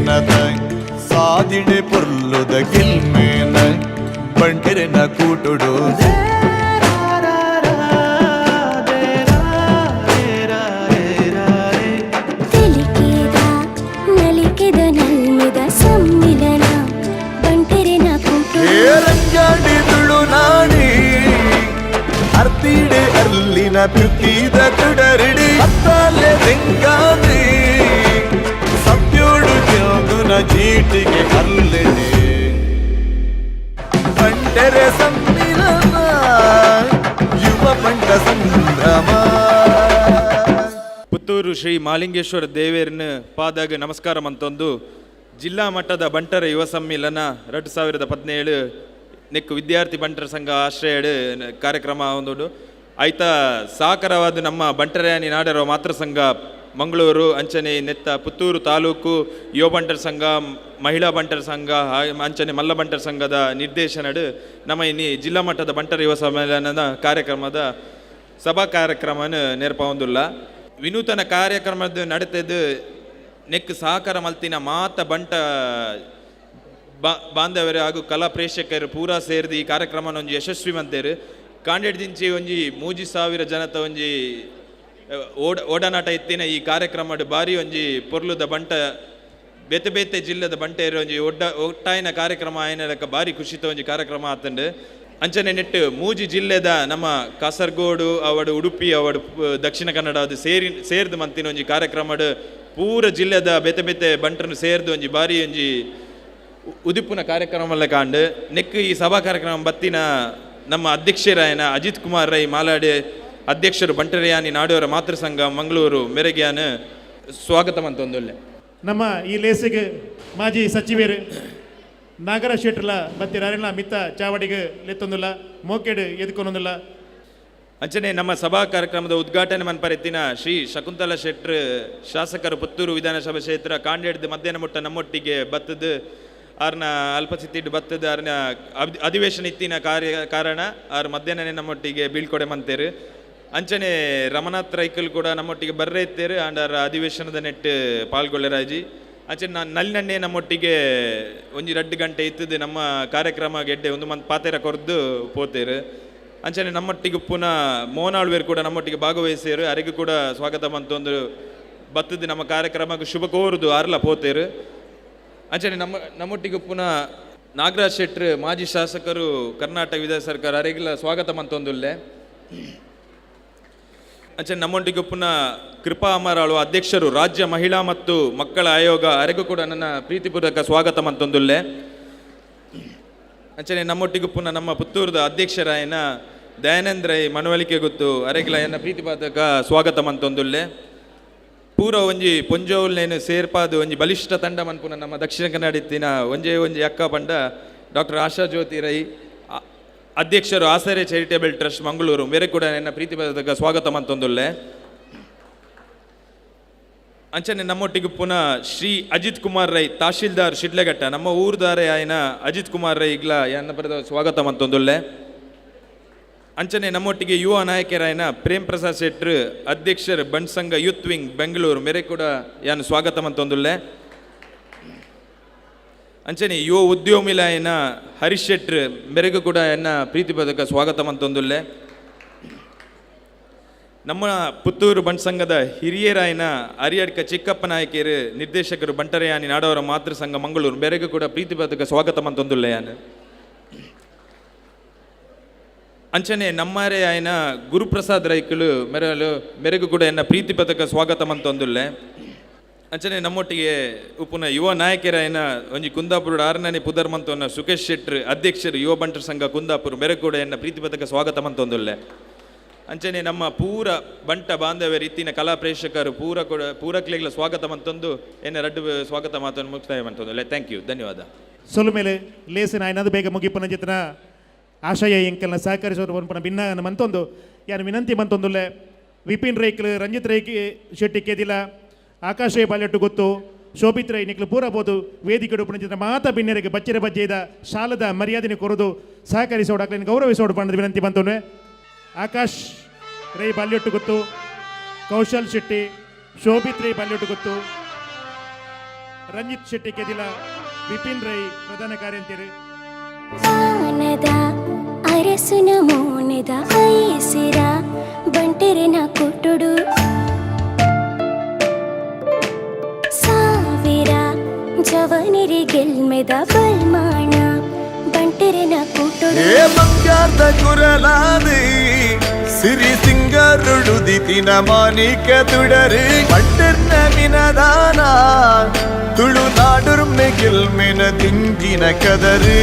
ಗೆಲ್ಮೇನದ ಸಾದಿಡೆ ಪೊರ್ಲುದ ಗೆಲ್ಮೇನ ಬಂಟೆರೆನ ಕೂಟುಡು ರಂಜಾಡಿದುಳು ನಾಡಿ ಅರ್ತಿಡೆ ಅಲ್ಲಿನ ಪ್ರೀತಿದ ತುಡರಿಡಿ ಅತ್ತಲೆ ಬೆಂಗಾದಿ ಸತ್ಯೋಡು ಜೋಗುನ ಜೀಟಿಗೆ ಅಲ್ಲಿದೆ ಬಂಟೆರೆ ಸಮ್ಮಿಲನ ಯುವ ಬಂಟ ಸಂಭ್ರಮ. ಪುತ್ತೂರು ಶ್ರೀ ಮಾಲಿಂಗೇಶ್ವರ ದೇವೇರನ ಪಾದಾಗ ನಮಸ್ಕಾರ ಮಂತೊಂದು ಜಿಲ್ಲಾ ಮಟ್ಟದ ಬಂಟರ ಯುವ ಸಮ್ಮಿಲನ 2017 ನೆಕ್ಕು ವಿದ್ಯಾರ್ಥಿ ಬಂಟರ ಸಂಘ ಆಶ್ರಯಡ್ ಕಾರ್ಯಕ್ರಮ ಒಂದೊಂದು ಆಯ್ತ ಸಾಕರವಾದ ನಮ್ಮ ಬಂಟರಯಾನಿ ನಾಡರ ಮಾತೃ ಸಂಘ ಮಂಗಳೂರು ಅಂಚನೆ ನೆತ್ತ ಪುತ್ತೂರು ತಾಲೂಕು ಯುವ ಬಂಟರ ಸಂಘ ಮಹಿಳಾ ಬಂಟರ ಸಂಘ ಅಂಚನೆ ಮಲ್ಲ ಬಂಟರ ಸಂಘದ ನಿರ್ದೇಶನಡ್ ನಮ್ಮ ಇನ್ನಿ ಜಿಲ್ಲಾ ಮಟ್ಟದ ಬಂಟರ ಯುವ ಸಮ್ಮೇಳನದ ಕಾರ್ಯಕ್ರಮದ ಸಭಾ ಕಾರ್ಯಕ್ರಮನ ನೆರಪ ಹೊಂದಿಲ್ಲ ವಿನೂತನ ಕಾರ್ಯಕ್ರಮದ ನಡತೆದು ನೆಕ್ ಸಹಕಾರ ಮಲ್ತಿನ ಮಾತ ಬಂಟ ಬಾಂಧವರು ಹಾಗೂ ಕಲಾ ಪ್ರೇಕ್ಷಕರು ಪೂರಾ ಸೇರಿದು ಈ ಕಾರ್ಯಕ್ರಮ ಒಂಜಿ ಯಶಸ್ವಿ ಮಂತೇರು ಕಾಂಡೆಡ್ದಿಂಚಿ ಒಂಜಿ 3000 ಜನತ ಒಂಜಿ ಓಡನಾಟ ಇತ್ತಿನ ಈ ಕಾರ್ಯಕ್ರಮ ಬಾರಿ ಒಂಜಿ ಪೊರ್ಲುದ ಬಂಟ ಬೇತೆ ಬೇತೆ ಜಿಲ್ಲೆದ ಬಂಟೇರು ಒಂಜಿ ಒಟ್ಟಾಯಿನ ಕಾರ್ಯಕ್ರಮ ಆಯ್ನಲಕ ಬಾರಿ ಖುಷಿತ ಒಂಜಿ ಕಾರ್ಯಕ್ರಮ ಆತಂಡು ಅಂಚನೆ ನೆಟ್ಟು ಮೂಜಿ ಜಿಲ್ಲೆದ ನಮ್ಮ ಕಾಸರಗೋಡು ಅವಡು ಉಡುಪಿ ಅವಡು ದಕ್ಷಿಣ ಕನ್ನಡ ಅದು ಸೇರ್ದು ಮಂತಿನ ಒಂಜಿ ಕಾರ್ಯಕ್ರಮಡ್ ಪೂರ ಜಿಲ್ಲೆದ ಬೇತೆ ಬೇತೆ ಬಂಟರನ್ನು ಸೇರ್ದು ಒಂಜಿ ಬಾರಿ ಒಂಜಿ ಉದಿಪುನ ಕಾರ್ಯಕ್ರಮ ಕಾಂಡು ನೆಕ್ ಈ ಸಭಾ ಕಾರ್ಯಕ್ರಮ ಬತ್ತಿನ ನಮ್ಮ ಅಧ್ಯಕ್ಷರಾಯನ ಅಜಿತ್ ಕುಮಾರ್ ರೈ ಮಾಲಾಡೆ ಅಧ್ಯಕ್ಷರು ಬಂಟರಯಾನಿ ನಾಡೋರ ಮಾತೃ ಸಂಘ ಮಂಗಳೂರು ಮೆರಗ್ಯಾನ ಸ್ವಾಗತ ಮಂತೊಂದುಲ್ಲೆ. ನಮ್ಮ ಈ ಲೇಸಿಗೆ ಮಾಜಿ ಸಚಿವರು ನಾಗರ ಶೆಟ್ರಲ ಬತ್ತಿರಾರಿನ ಮಿತ್ತ ಚಾವಡಿಗೆ ಲೆತ್ತೊಂದುಲ್ಲ ಮೋಕೆಡ್ ಎದ್ಕೊಂದೊಂದುಲ್ಲ ಅಂಚನೆ ನಮ್ಮ ಸಭಾ ಕಾರ್ಯಕ್ರಮದ ಉದ್ಘಾಟನೆ ಮನ್ಪರೆತ್ತಿನ ಶ್ರೀ ಶಕುಂತಲಾ ಶೆಟ್ರ್ ಶಾಸಕರು ಪುತ್ತೂರು ವಿಧಾನಸಭಾ ಕ್ಷೇತ್ರ ಕಾಂಡೆಡ್ದು ಮಧ್ಯಾಹ್ನ ಮುಟ್ಟ ನಮ್ಮೊಟ್ಟಿಗೆ ಬತ್ತದು ಅವ್ರನ್ನ ಅಲ್ಪಸಿತ್ತಿಟ್ಟು ಬತ್ತದು ಅವ್ರನ್ನ ಅಧಿವೇಶನ ಇತ್ತಿನ ಕಾರಣ ಅವ್ರ ಮಧ್ಯಾಹ್ನ ನಮ್ಮೊಟ್ಟಿಗೆ ಬೀಳ್ಕೊಡೆ ಮಂತೇರು ಅಂಚನೆ ರಮನಾಥ್ ರೈಕಲ್ ಕೂಡ ನಮ್ಮೊಟ್ಟಿಗೆ ಬರ್ರೆ ಇತ್ತೇರು ಆಂಡ್ ಅವ್ರ ಅಧಿವೇಶನದ ನೆಟ್ಟು ಪಾಲ್ಗೊಳ್ಳೆರಾಜಿ ಅಂಚನೆ ನಾನು ನಲ್ಲಿನಣ್ಣೆ ನಮ್ಮೊಟ್ಟಿಗೆ ಒಂಜಿ 2 ಗಂಟೆ ಇತ್ತದು ನಮ್ಮ ಕಾರ್ಯಕ್ರಮ ಗೆಡ್ಡೆ ಒಂದು ಮಂತ್ ಪಾತೆರ ಕೊರ್ದು ಪೋತೇರು ಅಂಚನೆ ನಮ್ಮೊಟ್ಟಿಗೆ ಪುನಃ ಮೋನಾಳ್ವೇರು ಕೂಡ ನಮ್ಮೊಟ್ಟಿಗೆ ಭಾಗವಹಿಸಿರು ಅವರಿಗೂ ಕೂಡ ಸ್ವಾಗತ ಮಂತೊಂದು ಬತ್ತದು ನಮ್ಮ ಕಾರ್ಯಕ್ರಮಕ್ಕೆ ಶುಭ ಕೋರುದು ಆರ್ಲ ಪೋತೇರು ಅಂಚನೆ ನಮ್ಮೊಟ್ಟಿಗೆ ಪುನಃ ನಾಗರಾಜ್ ಶೆಟ್ರ್ ಮಾಜಿ ಶಾಸಕರು ಕರ್ನಾಟಕ ವಿಧಾನ ಸರ್ಕಾರ ಅವರಿಗೆಲ್ಲ ಸ್ವಾಗತ ಮಂತೊಂದುಲ್ಲೆ ಅಂಚನೆ ನಮ್ಮೊಟ್ಟಿಗೆ ಪುನಃ ಕೃಪಾ ಅಮರಾಳು ಅಧ್ಯಕ್ಷರು ರಾಜ್ಯ ಮಹಿಳಾ ಮತ್ತು ಮಕ್ಕಳ ಆಯೋಗ ಅವರಿಗೂ ಕೂಡ ನನ್ನ ಪ್ರೀತಿಪೂರ್ವಕ ಸ್ವಾಗತ ಮಂತೊಂದುಲ್ಲೆ ಅಂಚನೆ ನಮ್ಮೊಟ್ಟಿಗೂ ಪುನಃ ನಮ್ಮ ಪುತ್ತೂರದ ಅಧ್ಯಕ್ಷರಾಯನ ದಯಾನಂದ್ ರೈ ಮನವಳಿಕೆ ಗೊತ್ತು ಅರೆಗಿಲ ಎನ್ನ ಪ್ರೀತಿಪಾದಕ ಸ್ವಾಗತ ಮಂತೊಂದುಲ್ಲೆ ಪೂರ ಒಂಜಿ ಪೊಂಜೋಲ್ನೇನು ಸೇರ್ಪಾದು ಒಂಜಿ ಬಲಿಷ್ಠ ತಂಡ ಮನ್ಪುನ ನಮ್ಮ ದಕ್ಷಿಣ ಕನ್ನಡ ಇತ್ತಿನ ಒಂಜಿ ಅಕ್ಕ ಬಂಡ ಡಾಕ್ಟರ್ ಆಶಾ ಜ್ಯೋತಿ ರೈ ಅಧ್ಯಕ್ಷರು ಆಸರೆ ಚಾರಿಟೇಬಲ್ ಟ್ರಸ್ಟ್ ಮಂಗಳೂರು ಮೇರೆ ಕೂಡ ಎನ್ನ ಪ್ರೀತಿಪಾದಕ ಸ್ವಾಗತ ಮಂತೊಂದುಲ್ಲೆ ಅಂಚನೆ ನಮ್ಮೊಟ್ಟಿಗೆ ಪುನಃ ಶ್ರೀ ಅಜಿತ್ ಕುಮಾರ್ ರೈ ತಹಶೀಲ್ದಾರ್ ಶಿಡ್ಲೆಘಟ್ಟ ನಮ್ಮ ಊರ್ದಾರೆ ಆಯ್ನ ಅಜಿತ್ ಕುಮಾರ್ ರೈ ಇಗ್ಲ ಎನ್ನ ಬರೆದ ಸ್ವಾಗತ ಮಂತೊಂದುಲ್ಲೆ ಅಂಚನೆ ನಮ್ಮೊಟ್ಟಿಗೆ ಯುವ ನಾಯಕರಾಯನ ಪ್ರೇಮ್ ಪ್ರಸಾದ್ ಶೆಟ್ರ್ ಅಧ್ಯಕ್ಷರು ಬಂಟ್ ಸಂಘ ಯೂತ್ ವಿಂಗ್ ಬೆಂಗಳೂರು ಮೇರೆ ಕೂಡ ಯಾನು ಸ್ವಾಗತ ಮಂತೊಂದುಲ್ಲೆ ಅಂಚನೆ ಯುವ ಉದ್ಯೋಮಿಲಾಯನ ಹರೀಶ್ ಶೆಟ್ರ್ ಮೇರೆಗೂ ಕೂಡ ಎನ್ನ ಪ್ರೀತಿಪಾದಕ ಸ್ವಾಗತ ಮಂತೊಂದುಲ್ಲೆ ನಮ್ಮ ಪುತ್ತೂರು ಬಂಟ್ ಸಂಘದ ಹಿರಿಯರಾಯನ ಅರಿಯಡ್ಕ ಚಿಕ್ಕಪ್ಪ ನಾಯಕಿಯರು ನಿರ್ದೇಶಕರು ಬಂಟರಯಾನಿ ನಾಡವರ ಮಾತೃ ಸಂಘ ಮಂಗಳೂರು ಬೇರೆಗೂ ಕೂಡ ಪ್ರೀತಿಪಾದಕ ಸ್ವಾಗತ ಮಂತೊಂದುಲ್ಲೆ ಯಾನು ಅಂಚನೆ ನಮ್ಮರೇ ಆಯ್ನ ಗುರುಪ್ರಸಾದ್ ರೈಕಲು ಮೇರೆಗೂ ಕೂಡ ಎನ್ನ ಪ್ರೀತಿಪಾದಕ ಸ್ವಾಗತ ಮಂತೊಂದುಲ್ಲೆ ಅಂಚನೆ ನಮ್ಮೊಟ್ಟಿಗೆ ಉಪುನ ಯುವ ನಾಯಕರಾಯನ ಒಂಜಿ ಕುಂದಾಪುರ 6ನೇ ಪುದರ್ ಮಂತೊನ್ನ ಸುಖೇಶ್ ಶೆಟ್ರ್ ಅಧ್ಯಕ್ಷರು ಯುವ ಬಂಟರ ಸಂಘ ಕುಂದಾಪುರ ಮೇರೆಗೂ ಕೂಡ ಎನ್ನ ಪ್ರೀತಿಪಾದಕ ಸ್ವಾಗತ ಮಂತೊಂದುಲ್ಲೆ ಅಂಚನೆ ನಮ್ಮ ಪೂರ ಬಂಟ ಬಾಂಧವ್ಯರು ಇತ್ತಿನ ಕಲಾ ಪ್ರೇಕ್ಷಕರು ಪೂರಕ್ಲೆಗ್ಲ ಸ್ವಾಗತ ಮಂತೊಂದು ಎನ್ನ 2 ಸ್ವಾಗತ ಮಾತನ್ನು ಮುಕ್ತಾಯ ಮಂತೊಂದುಲ್ಲೆ. ಥ್ಯಾಂಕ್ ಯು, ಧನ್ಯವಾದ. ಸೊಲು ಮೇಲೆ ಲೇಸಿನ ಆಯ್ನದು ಬೇಗ ಮುಗಿಪನ ಜಿತನ ಆಶಯ ಎಂಕಲ್ನ ಸಹಕರಿಸೋರು ಬಂಪನ ಭಿನ್ನ ಮಂತೊಂದು ಯಾನು ವಿನಂತಿ ಮಂತೊಂದುಲ್ಲೆ ವಿಪಿನ್ ರೈಕ್ಲು ರಂಜಿತ್ ರೈಕ್ ಶೆಟ್ಟಿ ಕೇದಿಲ ಆಕಾಶ ಬಾಲ್ಯಟ್ಟು ಗೊತ್ತು ಶೋಭಿತ್ ರೈ ನಿಕ್ಲು ಪೂರ ಬೋದು ವೇದಿಕೆ ಉಪನಿಚಿತ ಮಾತ ಭಿನ್ನರಿಗೆ ಬಚ್ಚರೆ ಬಜ್ಜೆದ ಶಾಲದ ಮರ್ಯಾದೆನೆ ಕೊರದು ಸಹಕರಿಸೋಡು ಅಕ್ಲಿನ ಗೌರವಿಸೋಡು ಪಣ್ಣದ ವಿನಂತಿ ಬಂತೊಂಡೆ. ಆಕಾಶ್ ರೈ ಬಾಲ್ಯಟ್ಟು ಗೊತ್ತು, ಕೌಶಲ್ ಶೆಟ್ಟಿ, ಶೋಭಿತ್ ರೈ ಬಾಲ್ಯಟ್ಟು ಗೊತ್ತು, ರಂಜಿತ್ ಶೆಟ್ಟಿ ಕೆದಿಲ ವಿಪಿನ್ ರೈ ಪ್ರಧಾನ ಕಾರ್ಯಂತರು ಆನದ ಅರಸುನ ಮೌನದ ಐಸಿರ ಬಂಟೆರೆನ ಕೊಟ್ಟುಡು ಸಾವಿರ ಜವನಿರಿ ಗೆಲ್ಮೆದ ಬಲ್ಮಾಣ ಬಂಟೆರೆನ ಕೊಟ್ಟುಡು ಏ ಬಂಗಾರದ ಕುರಲಾದಿ ಸಿರಿ ಸಿಂಗರುಡುದಿತಿನ ಮಾಣಿಕ ತುಡರು ಪಟ್ಟರ್ನ ಮಿನದಾನ ತುಳುನಾಡುರ್ಮೆ ಗೆಲ್ಮೆನ ದಿಂಗಿನ ಕದರು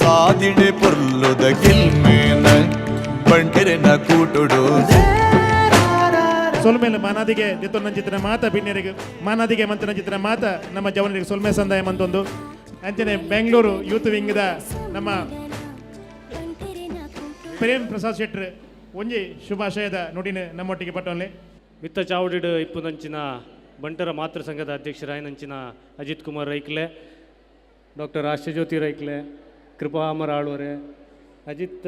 ಸಾದಿಡೆ ಪೊರ್ಲುದ ಗೆಲ್ಮೇನ ಬಂಟೆರೆನ ಕೂಟುಡು ಸೊಲ್ಮೇಲೆ ಮಾನಾದಿಗೆ ದಿತ್ತೊನ್ನ ಚಿತ್ರ ಮಾತ ಭಿನ್ನರಿಗೆ ಮಾನಾದಿಗೆ ಮಂತ್ರನ ಚಿತ್ರ ಮಾತ ನಮ್ಮ ಜವನರಿಗೆ ಸೊಲ್ಮೆ ಸಂದಾಯ ಮಂತೊಂದು ಅಂಚನೆ ಬೆಂಗಳೂರು ಯೂತ್ ವಿಂಗ್ದ ನಮ್ಮ ಪ್ರೇಮ್ ಪ್ರಸಾದ್ ಶೆಟ್ರ್ ಒಂಜಿ ಶುಭಾಶಯದ ನುಡಿನ ನಮ್ಮೊಟ್ಟಿಗೆ ಪಟ್ಟೊನ್ಲೆ ಮಿತ್ತ ಚಾವಡಿಡ್ ಇಪ್ಪುನಂಚಿನ ಬಂಟರ ಮಾತೃ ಸಂಘದ ಅಧ್ಯಕ್ಷರಾಯನಂಚಿನ ಅಜಿತ್ ಕುಮಾರ್ ರೈಕ್ಲೆ ಡಾಕ್ಟರ್ ಆಶಜ್ಯೋತಿ ರೈಕ್ಲೆ ಕೃಪಾ ಅಮರ್ ಆಳ್ವರೆ ಅಜಿತ್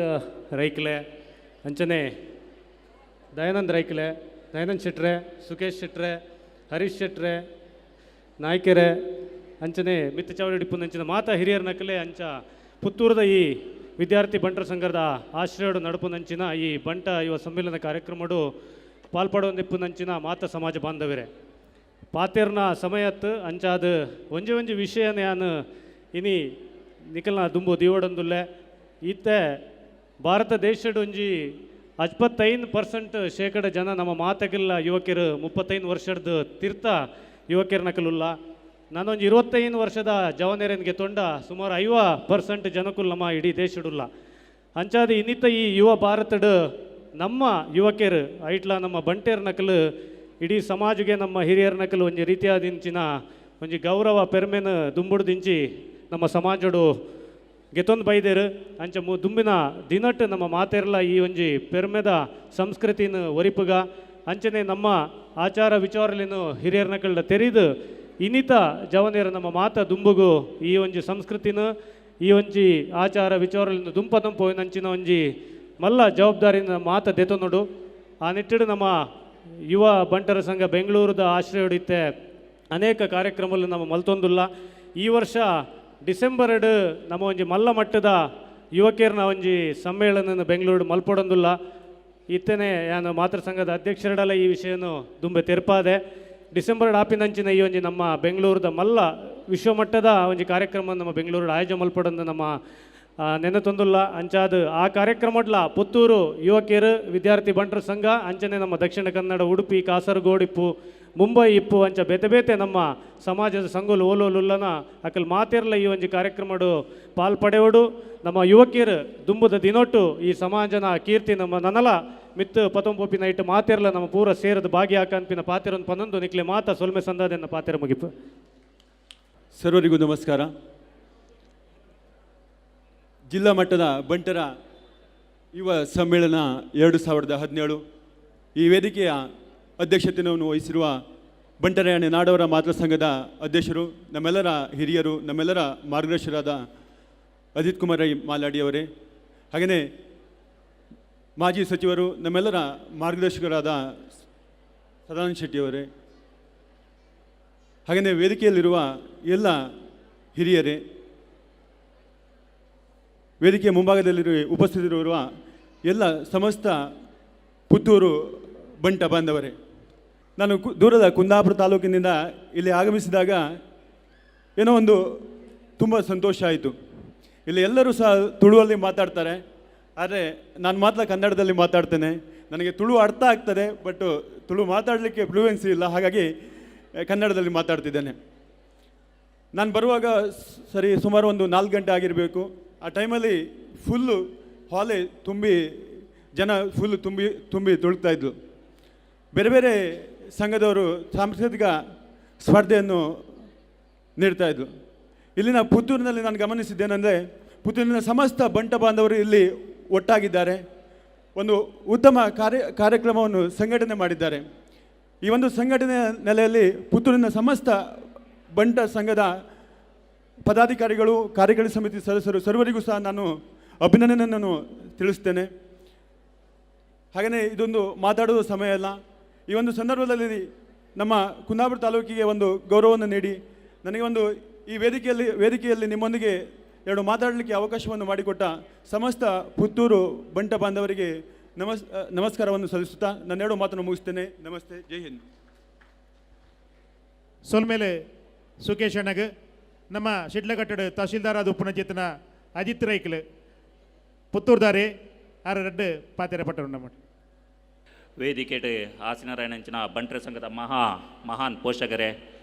ರೈಕ್ಲೆ ಅಂಚನೆ ದಯಾನಂದ್ ರೈಕ್ಲೆ ದಯಾನಂದ್ ಶೆಟ್ರೆ ಸುಖೇಶ್ ಶೆಟ್ರೆ ಹರೀಶ್ ಶೆಟ್ರೆ ನಾಯ್ಕೆರೆ ಅಂಚನೆ ಮಿತ್ತ ಚಾವಡಿ ಇಪ್ಪುನಂಚಿನ ಮಾತ ಹಿರಿಯರ ನಕಲೆ ಅಂಚ ಪುತ್ತೂರದ ಈ ವಿದ್ಯಾರ್ಥಿ ಬಂಟರ ಸಂಘದ ಆಶ್ರಯಡು ನಡುಪುನಂಚಿನ ಈ ಬಂಟ ಯುವ ಸಮ್ಮೇಳನ ಕಾರ್ಯಕ್ರಮಡು ಪಾಲ್ಪಡುವಂದಿಪ್ಪುನಂಚಿನ ಮಾತ ಸಮಾಜ ಬಾಂಧವರೇ ಪಾತೆರ್ನ ಸಮಯತ್ ಅಂಚಾದ ಒಂಜಿ ಒಂಜಿ ವಿಷಯನ ಯಾನು ಇನಿ ನಿಖಲ್ನ ದುಂಬು ದಿವಡಂದುಲ್ಲೆ ಈತೆ ಭಾರತ ದೇಶದ ಒಂಜಿ 55% ಶೇಕಡ ಜನ ನಮ್ಮ ಮಾತಗಿಲ್ಲ ಯುವಕರು 35 ವರ್ಷದ ತೀರ್ಥ ಯುವಕರ ನಕಲುಲ್ಲ ನಾನೊಂದು 25 ವರ್ಷದ ಜವನೇರನ್ಗೆ ತೊಂಡ ಸುಮಾರು 50% ಜನಕ್ಕೂ ನಮ್ಮ ಇಡೀ ದೇಶಡುಲ್ಲ ಅಂಚಾದ ಇನ್ನಿತ ಈ ಯುವ ಭಾರತದ ನಮ್ಮ ಯುವಕರು ಐಟ್ಲ ನಮ್ಮ ಬಂಟೇರ ನಕಲು ಇಡೀ ಸಮಾಜಕ್ಕೆ ನಮ್ಮ ಹಿರಿಯರ ನಕಲು ಒಂಜಿ ರೀತಿಯಾದಿಂಚಿನ ಒಂಜಿ ಗೌರವ ಪೆರ್ಮೆನ ದುಂಬುಡ್ದಿಂಚಿ ನಮ್ಮ ಸಮಾಜಡು ಗೆತ್ತೊಂದು ಬೈದೇರು ಅಂಚ ದುಂಬಿನ ದಿನಟ್ಟು ನಮ್ಮ ಮಾತೆರ್ಲ ಈ ಒಂಜಿ ಪೆರ್ಮೆದ ಸಂಸ್ಕೃತಿನ ಒರಿಪುಗ ಅಂಚನೆ ನಮ್ಮ ಆಚಾರ ವಿಚಾರಲಿನ ಹಿರಿಯರ ನಕಲ್ಡ ತೆರಿದು ಇನ್ನಿತ ಜವನೇರ ನಮ್ಮ ಮಾತ ದುಂಬುಗು ಈ ಒಂಜಿ ಸಂಸ್ಕೃತಿನ ಈ ಒಂಜಿ ಆಚಾರ ವಿಚಾರಲಿನ ದುಂಪದಂಪು ನಂಚಿನ ಒಂಜಿ ಮಲ್ಲ ಜವಾಬ್ದಾರಿನ ಮಾತ ದೆತೊಂದುಡು ಆ ನಿಟ್ಟಿಡು ನಮ್ಮ ಯುವ ಬಂಟರ ಸಂಘ ಬೆಂಗಳೂರದ ಆಶ್ರಯಡಿತ್ತೆ ಅನೇಕ ಕಾರ್ಯಕ್ರಮಗಳು ನಮ್ಮ ಮಲ್ತೊಂದುಲ್ಲ ಈ ವರ್ಷ ಡಿಸೆಂಬರ್ 2 ನಮ್ಮ ಒಂಜಿ ಮಲ್ಲ ಮಟ್ಟದ ಯುವಕರ್ನ ಒಂಜಿ ಸಮ್ಮೇಳನ ಬೆಂಗಳೂರು ಮಲ್ಪೊಡೊಂದುಲ್ಲ ಇತ್ತೇನೆ ಯಾನು ಮಾತೃ ಸಂಘದ ಅಧ್ಯಕ್ಷರಡಲ್ಲ ಈ ವಿಷಯನು ದುಂಬೆ ತೆರ್ಪಾದೆ ಡಿಸೆಂಬರ್ 2 ಆಪಿನಂಚಿನ ಈ ಒಂಜಿ ನಮ್ಮ ಬೆಂಗಳೂರದ ಮಲ್ಲ ವಿಶ್ವಮಟ್ಟದ ಒಂಜಿ ಕಾರ್ಯಕ್ರಮ ನಮ್ಮ ಬೆಂಗಳೂರು ಆಯೋಜನೆ ಮಲ್ಪಡೊಂದು ನಮ್ಮ ನೆನತೊಂದುಲ್ಲ ಅಂಚಾದ ಆ ಕಾರ್ಯಕ್ರಮಡ್ಲ ಪುತ್ತೂರು ಯುವಕರು ವಿದ್ಯಾರ್ಥಿ ಬಂಟರ ಸಂಘ ಅಂಚನೆ ನಮ್ಮ ದಕ್ಷಿಣ ಕನ್ನಡ ಉಡುಪಿ ಕಾಸರಗೋಡು ಇಪ್ಪು ಮುಂಬೈ ಇಪ್ಪು ಅಂಚ ಬೇತೆ ಬೇತೆ ನಮ್ಮ ಸಮಾಜದ ಸಂಘಲು ಓಲೋಲುಲ್ಲನ ಅಕಲ್ ಮಾತೆರ್ಲ ಈ ಒಂಜಿ ಕಾರ್ಯಕ್ರಮಡು ಪಾಲ್ಪಡೆವಡು ನಮ್ಮ ಯುವಕಿಯರು ದುಂಬುದ ದಿನೊಟ್ಟು ಈ ಸಮಾಜನ ಕೀರ್ತಿ ನಮ್ಮ ನನಲ ಮಿತ್ತು ಪತೊಂಪೊಪ್ಪಿನ ಇಟ್ಟು ಮಾತೆರ್ಲ ನಮ್ಮ ಪೂರ ಸೇರದ ಭಾಗಿ ಹಾಕನ್ಪಿನ ಪಾತೆರನ್ನು ಪನ್ನೊಂದು ನಿಕ್ಲೆ ಮಾತ ಸೊಲ್ಮೆ ಸಂದಾದೆನ್ನ ಪಾತೆರ ಮುಗಿಪು. ಸರ್ವರಿಗೂ ನಮಸ್ಕಾರ. ಜಿಲ್ಲಾ ಮಟ್ಟದ ಬಂಟರ ಯುವ ಸಮ್ಮೇಳನ 2017 ಈ ವೇದಿಕೆಯ ಅಧ್ಯಕ್ಷತೆಯನ್ನು ವಹಿಸಿರುವ ಬಂಟರಾಯಣ ನಾಡವರ ಮಾತೃ ಸಂಘದ ಅಧ್ಯಕ್ಷರು, ನಮ್ಮೆಲ್ಲರ ಹಿರಿಯರು, ನಮ್ಮೆಲ್ಲರ ಮಾರ್ಗದರ್ಶಕರಾದ ಅಜಿತ್ ಕುಮಾರ್ ರೈ ಮಾಲಾಡಿಯವರೇ, ಹಾಗೆಯೇ ಮಾಜಿ ಸಚಿವರು, ನಮ್ಮೆಲ್ಲರ ಮಾರ್ಗದರ್ಶಕರಾದ ಸದಾನಂದ ಶೆಟ್ಟಿಯವರೇ, ಹಾಗೆಯೇ ವೇದಿಕೆಯಲ್ಲಿರುವ ಎಲ್ಲ ಹಿರಿಯರೇ, ವೇದಿಕೆಯ ಮುಂಭಾಗದಲ್ಲಿರುವ ಉಪಸ್ಥಿತರಿರುವ ಎಲ್ಲ ಸಮಸ್ತ ಪುತ್ತೂರು ಬಂಟ ಬಾಂಧವರೇ, ನಾನು ದೂರದ ಕುಂದಾಪುರ ತಾಲೂಕಿನಿಂದ ಇಲ್ಲಿ ಆಗಮಿಸಿದಾಗ ಏನೋ ಒಂದು ತುಂಬ ಸಂತೋಷ ಆಯಿತು. ಇಲ್ಲಿ ಎಲ್ಲರೂ ಸಹ ತುಳುವಲ್ಲಿ ಮಾತಾಡ್ತಾರೆ, ಆದರೆ ನಾನು ಮಾತ್ರ ಕನ್ನಡದಲ್ಲಿ ಮಾತಾಡ್ತೇನೆ. ನನಗೆ ತುಳು ಅರ್ಥ ಆಗ್ತದೆ, ಬಟ್ ತುಳು ಮಾತಾಡಲಿಕ್ಕೆ ಫ್ಲೂಯೆನ್ಸಿ ಇಲ್ಲ, ಹಾಗಾಗಿ ಕನ್ನಡದಲ್ಲಿ ಮಾತಾಡ್ತಿದ್ದೇನೆ. ನಾನು ಬರುವಾಗ ಸುಮಾರು ಒಂದು 4 ಗಂಟೆ ಆಗಿರಬೇಕು. ಆ ಟೈಮಲ್ಲಿ ಫುಲ್ಲು ಹಾಲೇ ಜನ ಫುಲ್ಲು ತುಂಬಿ ತುಳುಕ್ತಾಯಿದ್ರು. ಬೇರೆ ಬೇರೆ ಸಂಘದವರು ಸಾಂಸ್ಕೃತಿಕ ಸ್ಪರ್ಧೆಯನ್ನು ನೀಡ್ತಾ ಇದ್ದರು. ಇಲ್ಲಿನ ಪುತ್ತೂರಿನಲ್ಲಿ ನಾನು ಗಮನಿಸಿದ್ದೇನೆಂದರೆ ಪುತ್ತೂರಿನ ಸಮಸ್ತ ಬಂಟ ಬಾಂಧವರು ಇಲ್ಲಿ ಒಟ್ಟಾಗಿದ್ದಾರೆ. ಒಂದು ಉತ್ತಮ ಕಾರ್ಯಕ್ರಮವನ್ನು ಸಂಘಟನೆ ಮಾಡಿದ್ದಾರೆ. ಈ ಒಂದು ಸಂಘಟನೆಯ ನೆಲೆಯಲ್ಲಿ ಪುತ್ತೂರಿನ ಸಮಸ್ತ ಬಂಟ ಸಂಘದ ಪದಾಧಿಕಾರಿಗಳು, ಕಾರ್ಯಕಾರಿ ಸಮಿತಿ ಸದಸ್ಯರು ಸರ್ವರಿಗೂ ಸಹ ನಾನು ಅಭಿನಂದನೆಯನ್ನು ತಿಳಿಸ್ತೇನೆ. ಹಾಗೆಯೇ ಇದೊಂದು ಮಾತಾಡುವ ಸಮಯ ಅಲ್ಲ. ಈ ಒಂದು ಸಂದರ್ಭದಲ್ಲಿ ನಮ್ಮ ಕುಂದಾಪುರ ತಾಲೂಕಿಗೆ ಒಂದು ಗೌರವವನ್ನು ನೀಡಿ ನನಗೆ ಒಂದು ಈ ವೇದಿಕೆಯಲ್ಲಿ ನಿಮ್ಮೊಂದಿಗೆ ಎರಡು ಮಾತಾಡಲಿಕ್ಕೆ ಅವಕಾಶವನ್ನು ಮಾಡಿಕೊಟ್ಟ ಸಮಸ್ತ ಪುತ್ತೂರು ಬಂಟ ಬಾಂಧವರಿಗೆ ನಮಸ್ಕಾರವನ್ನು ಸಲ್ಲಿಸುತ್ತಾ ನನ್ನೆರಡು ಮಾತನ್ನು ಮುಗಿಸ್ತೇನೆ. ನಮಸ್ತೆ, ಜೈ ಹಿಂದ್. ಸೋಲ್ಮೇಲೆ ಸುಕೇಶ್ ಅಣ್ಣಗೆ ನಮ್ಮ ಶಿಡ್ಲಘಟ್ಟದ ತಹಶೀಲ್ದಾರ್ ಆದ ಉಪನಚಿತನ ಅಜಿತ್ ರೈಕಲ್ ಪುತ್ತೂರ್ದಾರೆ ಆರ ರೆಡ್ಡು ಪಾತೆರ ಪಟ್ಟರು ನಮ್ಮ ವೇದಿಕೆಡ್ ಆಸೀನರಾಯಣಂಚಿನ ಬಂಟರ ಸಂಘದ ಮಹಾನ್ ಪೋಷಕರೇ,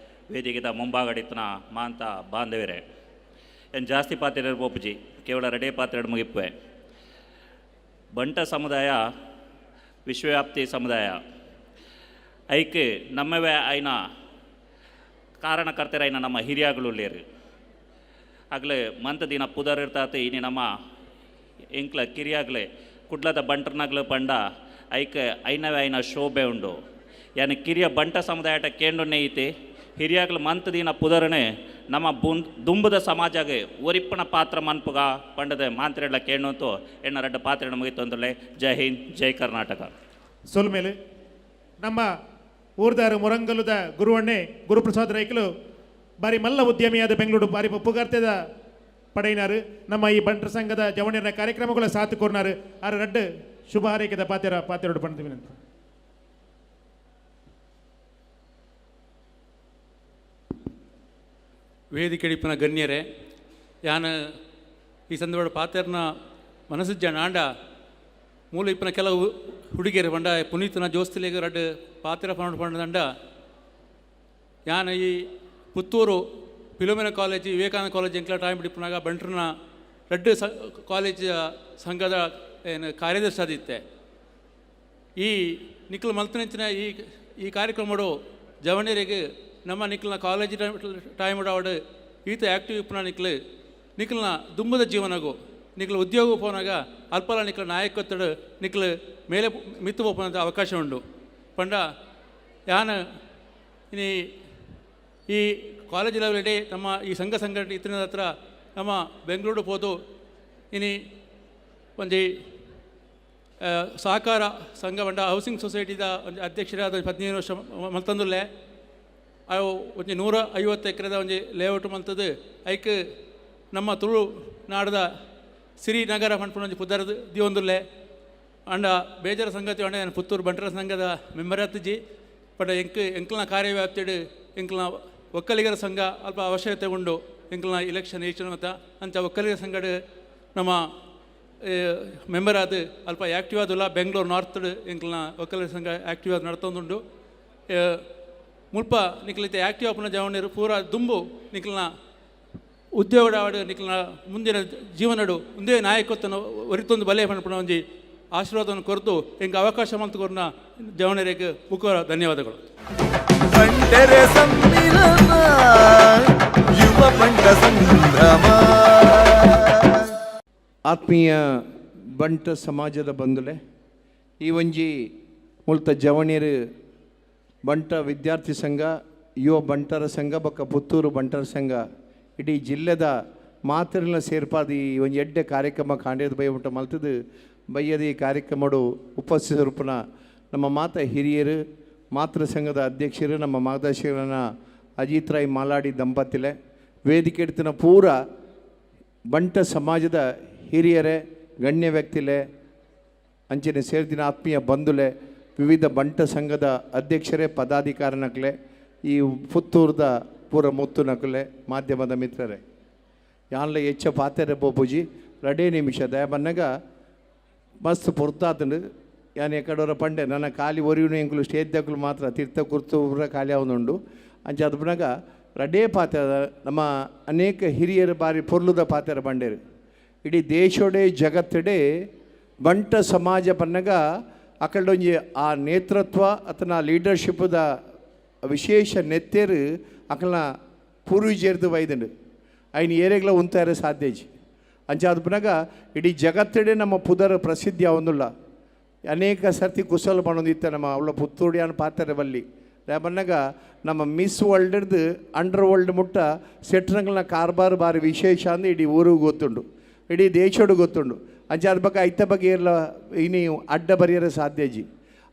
ವೇದಿಕೆದ ಮುಂಭಾಗಡಿತನ ಮಾಂತ ಬಾಂಧವರೇ, ಏನು ಜಾಸ್ತಿ ಪಾತ್ರ ಬೋಪುಜಿ ಕೇವಲ ರೆಡೇ ಪಾತ್ರ ಮುಗಿಪ್ಪೆ. ಬಂಟ ಸಮುದಾಯ ವಿಶ್ವವ್ಯಾಪ್ತಿ ಸಮುದಾಯ ಐಕೆ ನಮ್ಮವೇ ಐನ ಕಾರಣಕರ್ತರ ಐನ ನಮ್ಮ ಹಿರಿಯಾಗಳು ಲೇರು ಆಗಲೇ ಮಂತ ದಿನ ಪುದರ್ ಇರ್ತಾತೆ ಇನ್ನು ನಮ್ಮ ಎಂಕ್ಲ ಕಿರಿಯಾಗಲೇ ಕುಡ್ಲದ ಬಂಟರ್ನಾಗ್ಲು ಪಂಡ ಐಕೆ ಐನವೇ ಐನ ಶೋಭೆ ಉಂಡು. ಯಾನ ಕಿರಿಯ ಬಂಟ ಸಮುದಾಯಟ ಕೇಂಡುನ್ನೇ ಐತಿ ಹಿರಿಯಾಗಲು ಮಂತ್ ದಿನ ಪುದರನೆ ನಮ್ಮ ದುಂಬದ ಸಮಾಜಗೆ ಒರಿಪ್ಪನ ಪಾತ್ರ ಮನ್ಪುಗ ಪಂಡದ ಮಾಂತ್ರೆಲ್ಲ ಕೇಳುವಂತೂ ಎಣ್ಣ ರೆಡ್ಡ ಪಾತ್ರ ಮುಗಿತು ಅಂದಲೇ. ಜೈ ಹಿಂದ್, ಜೈ ಕರ್ನಾಟಕ. ಸೋಲ್ಮೇಲೆ ನಮ್ಮ ಊರ್ದಾರ ಮೊರಂಗಲದ ಗುರುವಣ್ಣೆ ಗುರುಪ್ರಸಾದ್ ರೈಕಲು ಬಾರಿ ಮಲ್ಲ ಉದ್ಯಮಿಯಾದ ಬೆಂಗಳೂರು ಬಾರಿ ಒಪ್ಪುಗಾರ್ತೆದ ಪಡೆಯಿನಾರು ನಮ್ಮ ಈ ಬಂಟರ ಸಂಘದ ಜವಣಿಯರ ಕಾರ್ಯಕ್ರಮಗಳ ಸಾಥ್ ಕೋರ್ನಾರು ಆರ ರೆಡ್ಡು ಶುಭ ಹಾರೈಕೆದ ಪಾತೆರಡು ಪಡ್ತೀವಿ ಅಂತ. ವೇದಿಕೆಡಿಪ್ಪನ ಗಣ್ಯರೇ, ಯಾನ ಈ ಸಂದರ್ಭ ಪಾತೆರ್ನ ಮನಸ್ಸು ನಾಂಡ ಮೂಲ ಇಪ್ಪನ ಕೆಲವು ಹುಡುಗಿಯರು ಬಂಡ ಪುನೀತನ ಜೋಸ್ತಿಲಿಗೆ ರಡ್ಡು ಪಾತ್ರ ಪಂಡ ಯಾನ ಈ ಪುತ್ತೂರು ಫಿಲೋಮಿನಾ ಕಾಲೇಜ್ ವಿವೇಕಾನಂದ ಕಾಲೇಜ್ ಎಂಕ್ಲ ಟೈಮ್ ಬಿಡಿಪ್ಪನಾಗ ಬಂಟ್ರನ ರಡ್ಡು ಕಾಲೇಜ್ ಸಂಘದ ಏನು ಕಾರ್ಯದರ್ಶಿ ಆದಿತ್ತೆ. ಈ ನಿಖಲ್ ಮಲ್ತನೆಂಚಿನ ಈ ಕಾರ್ಯಕ್ರಮಡು ಜವಣಿಯರಿಗೆ ನಮ್ಮ ನಿಖಲ್ನ ಕಾಲೇಜ್ ಟೈಮ್ ಅವಡು ಈತ ಆ್ಯಕ್ಟಿವ್ ಇಪ್ಪನ ನಿಖಲ್ನ ದುಂಬದ ಜೀವನಗೂ ನಿಖಲ್ ಉದ್ಯೋಗ ಪೋನಾಗ ಅಲ್ಪಲ ನಿಖಲ ನಾಯಕತ್ವಡು ನಿಖಲ್ ಮೇಲೆ ಮಿತ್ತು ಪೋಪನದ ಅವಕಾಶ ಉಂಡು ಪಂಡ ಯಾನ ಈ ಕಾಲೇಜ್ ಲೆವೆಲ್ ನಮ್ಮ ಈ ಸಂಘಟನೆ ಇತನ ಹತ್ರ ನಮ್ಮ ಬೆಂಗಳೂರು ಹೋದು ಇನಿ ಒಂಜಿ ಸಹಕಾರ ಸಂಘ ಬಂಡ ಹೌಸಿಂಗ್ ಸೊಸೈಟಿದ ಒಂದು ಅಧ್ಯಕ್ಷರಾದ 15 ವರ್ಷ ಮಲ್ತಂದುಲ್ಲೆ ಅವು ಒಂಜಿ 150 ಎಕರೆದ ಒಂಜಿ ಲೇಔಟ್ ಮಲ್ತದು ಐಕ್ ನಮ್ಮ ತುಳು ನಾಡದ ಸಿರಿನಗರ ಪಂಪನ ಒಂಜಿ ಪುದರ್ದು ದಿವೊಂದುಲ್ಲೆ ಅಂಡ ಬೇಜಾರ ಸಂಗತಿ ಅಂಡ ನಾನು ಪುತ್ತೂರು ಬಂಟರ ಸಂಘದ ಮೆಂಬರ್ ಆತಜಿ ಬಟ್ ಎಂಕ್ಲನ ಕಾರ್ಯವ್ಯಾಪ್ತಿಡು ಎಂಕ್ಲನ ಒಕ್ಕಲಿಗರ ಸಂಘ ಅಲ್ಪ ಅವಶ್ಯಕತೆ ಉಂಡು ಎಂಕ್ಲನ ಇಲೆಕ್ಷನ್ ಮತ್ತ ಅಂಚ ಒಕ್ಕಲಿಗರ ಸಂಘ ನಮ್ಮ ಮೆಂಬರ್ ಆದ ಅಲ್ಪ ಆ್ಯಕ್ಟಿವ್ ಆದಿಲ್ಲ. ಬೆಂಗಳೂರು ನಾರ್ತ್ ಎಂಕ್ಲನ ಒಕ್ಕಲಿಗರ ಸಂಘ ಆ್ಯಕ್ಟಿವ್ ಆಗಿ ನಡ್ತೊಂದುಂಡು ಮುಲ್ಪ ನಿಕ್ಲಿತೆ ಆ್ಯಕ್ಟಿವ್ ಆಪನ ಜವಣಿರು ಪೂರ ದುಂಬು ನಿಕ್ಲನ ಉದ್ಯೋಗ ಆಡು ನಿಕ್ಲನ ಮುಂದಿನ ಜೀವನಡು ಮುಂದೆ ನಾಯಕತ್ವನ ಒರಿತೊಂದು ಬಲೆ ಪಂಪನ ಒಂಜಿ ಆಶೀರ್ವಾದವನ್ನು ಕೊರತು ಎಂಗೆ ಅವಕಾಶ ಮಂತುಕೊರ್ನ ಜವಣರಿಗೆ ಮುಖ ಧನ್ಯವಾದಗಳು. ಬಂಟರೆ ಸಮ್ಮಿಲನ ಯುವ ಬಂಟ ಸಂಭ್ರಮ. ಆತ್ಮೀಯ ಬಂಟ ಸಮಾಜದ ಬಂಧುಲೆ, ಈ ಒಂಜಿ ಮುಲ್ತ ಜವಣಿಯರು ಬಂಟ ವಿದ್ಯಾರ್ಥಿ ಸಂಘ, ಯುವ ಬಂಟರ ಸಂಘ ಬೊಕ್ಕ ಪುತ್ತೂರು ಬಂಟರ ಸಂಘ ಇಡೀ ಜಿಲ್ಲೆದ ಮಾತರಿನ ಸೇರ್ಪಾದು ಈ ಒಂದು ಎಡ್ಡೆ ಕಾರ್ಯಕ್ರಮ ಕಾಂಡೇದು ಬೈಬಿಟ್ಟ ಮಲ್ತದು ಬೈಯದ ಈ ಕಾರ್ಯಕ್ರಮಡು ಉಪಸ್ಥಿತರುಪನ ನಮ್ಮ ಮಾತ ಹಿರಿಯರು ಮಾತೃ ಸಂಘದ ಅಧ್ಯಕ್ಷರು ನಮ್ಮ ಮಾರ್ಗದರ್ಶಕರನ್ನ ಅಜಿತ್ ರಾಯ್ ಮಾಲಾಡಿ ದಂಪತಿಲೆ ವೇದಿಕೆ ಇಡ್ತಿನ ಪೂರ ಬಂಟ ಸಮಾಜದ ಹಿರಿಯರೇ ಗಣ್ಯ ವ್ಯಕ್ತಿಲೆ ಅಂಚನೆ ಸೇರಿದಿನ ಆತ್ಮೀಯ ಬಂಧುಲೆ ವಿವಿಧ ಬಂಟ ಸಂಘದ ಅಧ್ಯಕ್ಷರೇ ಪದಾಧಿಕಾರನಕ್ಲೆ ಈ ಪುತ್ತೂರದ ಪೂರ ಮುತ್ತು ನಕಲೆ ಮಾಧ್ಯಮದ ಮಿತ್ರರೇ ಯಾನ್ಲೆ ಹೆಚ್ಚ ಪಾತೆರೆ ಬೋಪುಜಿ ರಡೇ ನಿಮಿಷ ದಯ ಬನ್ನಗ ಮಸ್ತ್ ಪೊರ್ತಾತಂಡು ಯಾನ್ ಎಕಡೋರ ಪಂಡೆ ನನ್ನ ಖಾಲಿ ಒರಿಯುನು ಎಂಕುಲು ಸ್ಟೇಜ್ ದಕ್ಕಲು ಮಾತ್ರ ತೀರ್ಥ ಕುರ್ತು ಪೂರ ಖಾಲಿ ಅವನುಂಡು ಅಂಚ ಅದು ಬನ್ನಗ ರಡೇ ಪಾತೆರ ನಮ್ಮ ಅನೇಕ ಹಿರಿಯರು ಬಾರಿ ಪೊರ್ಲುದ ಪಾತೆರ ಬಂಡೇರು ಇಡೀ ದೇಶೋಡೆ ಜಗತ್ತಡೆ ಬಂಟ ಸಮಾಜ ಬನ್ನಗ ಅಕಲ್ಡೊಂಜಿ ಆ ನೇತೃತ್ವ ಅತನ ಲೀಡರ್ಶಿಪ್ದ ವಿಶೇಷ ನೆತ್ತೇರು ಅಕಲ್ನ ಪೂರ್ವಜರ್ದು ವೈದಂಡು ಐನು ಏರೆಗ್ಲ ಉಂತಾರೆ ಸಾಧ್ಯಜಿ ಅಂಚಾದ ಪುನಗ ಇಡೀ ಜಗತ್ತಡೆ ನಮ್ಮ ಪುದರ್ ಪ್ರಸಿದ್ಧಿ ಅವನುಲ್ಲ ಅನೇಕ ಸರ್ತಿ ಕುಶಲ ಪಣೊಂದಿತ್ತ ನಮ್ಮ ಅವಳ ಪುತ್ತೂಡಿಯಾನ ಪಾತ್ರೆ ಬಲ್ಲಿ ಬನ್ನಾಗ ನಮ್ಮ ಮಿಸ್ ವರ್ಲ್ಡ್ದು ಅಂಡರ್ ವರ್ಲ್ಡ್ ಮುಟ್ಟ ಸೆಟ್ರಂಗ್ಲ ಕಾರ್ಬಾರ್ ಬಾರಿ ವಿಶೇಷ ಅಂದ್ರೆ ಇಡೀ ಊರಿಗೂ ಗೊತ್ತುಂಡು ಇಡೀ ದೇಶಡು ಗೊತ್ತುಂಡು ಅಂಚಾದ ಬಗ್ಗೆ ಐತ ಬಗ್ಗೆ ಎಲ್ಲ ಇನಿ ಅಡ್ಡ ಬರೆಯರ ಸಾಧ್ಯಜಿ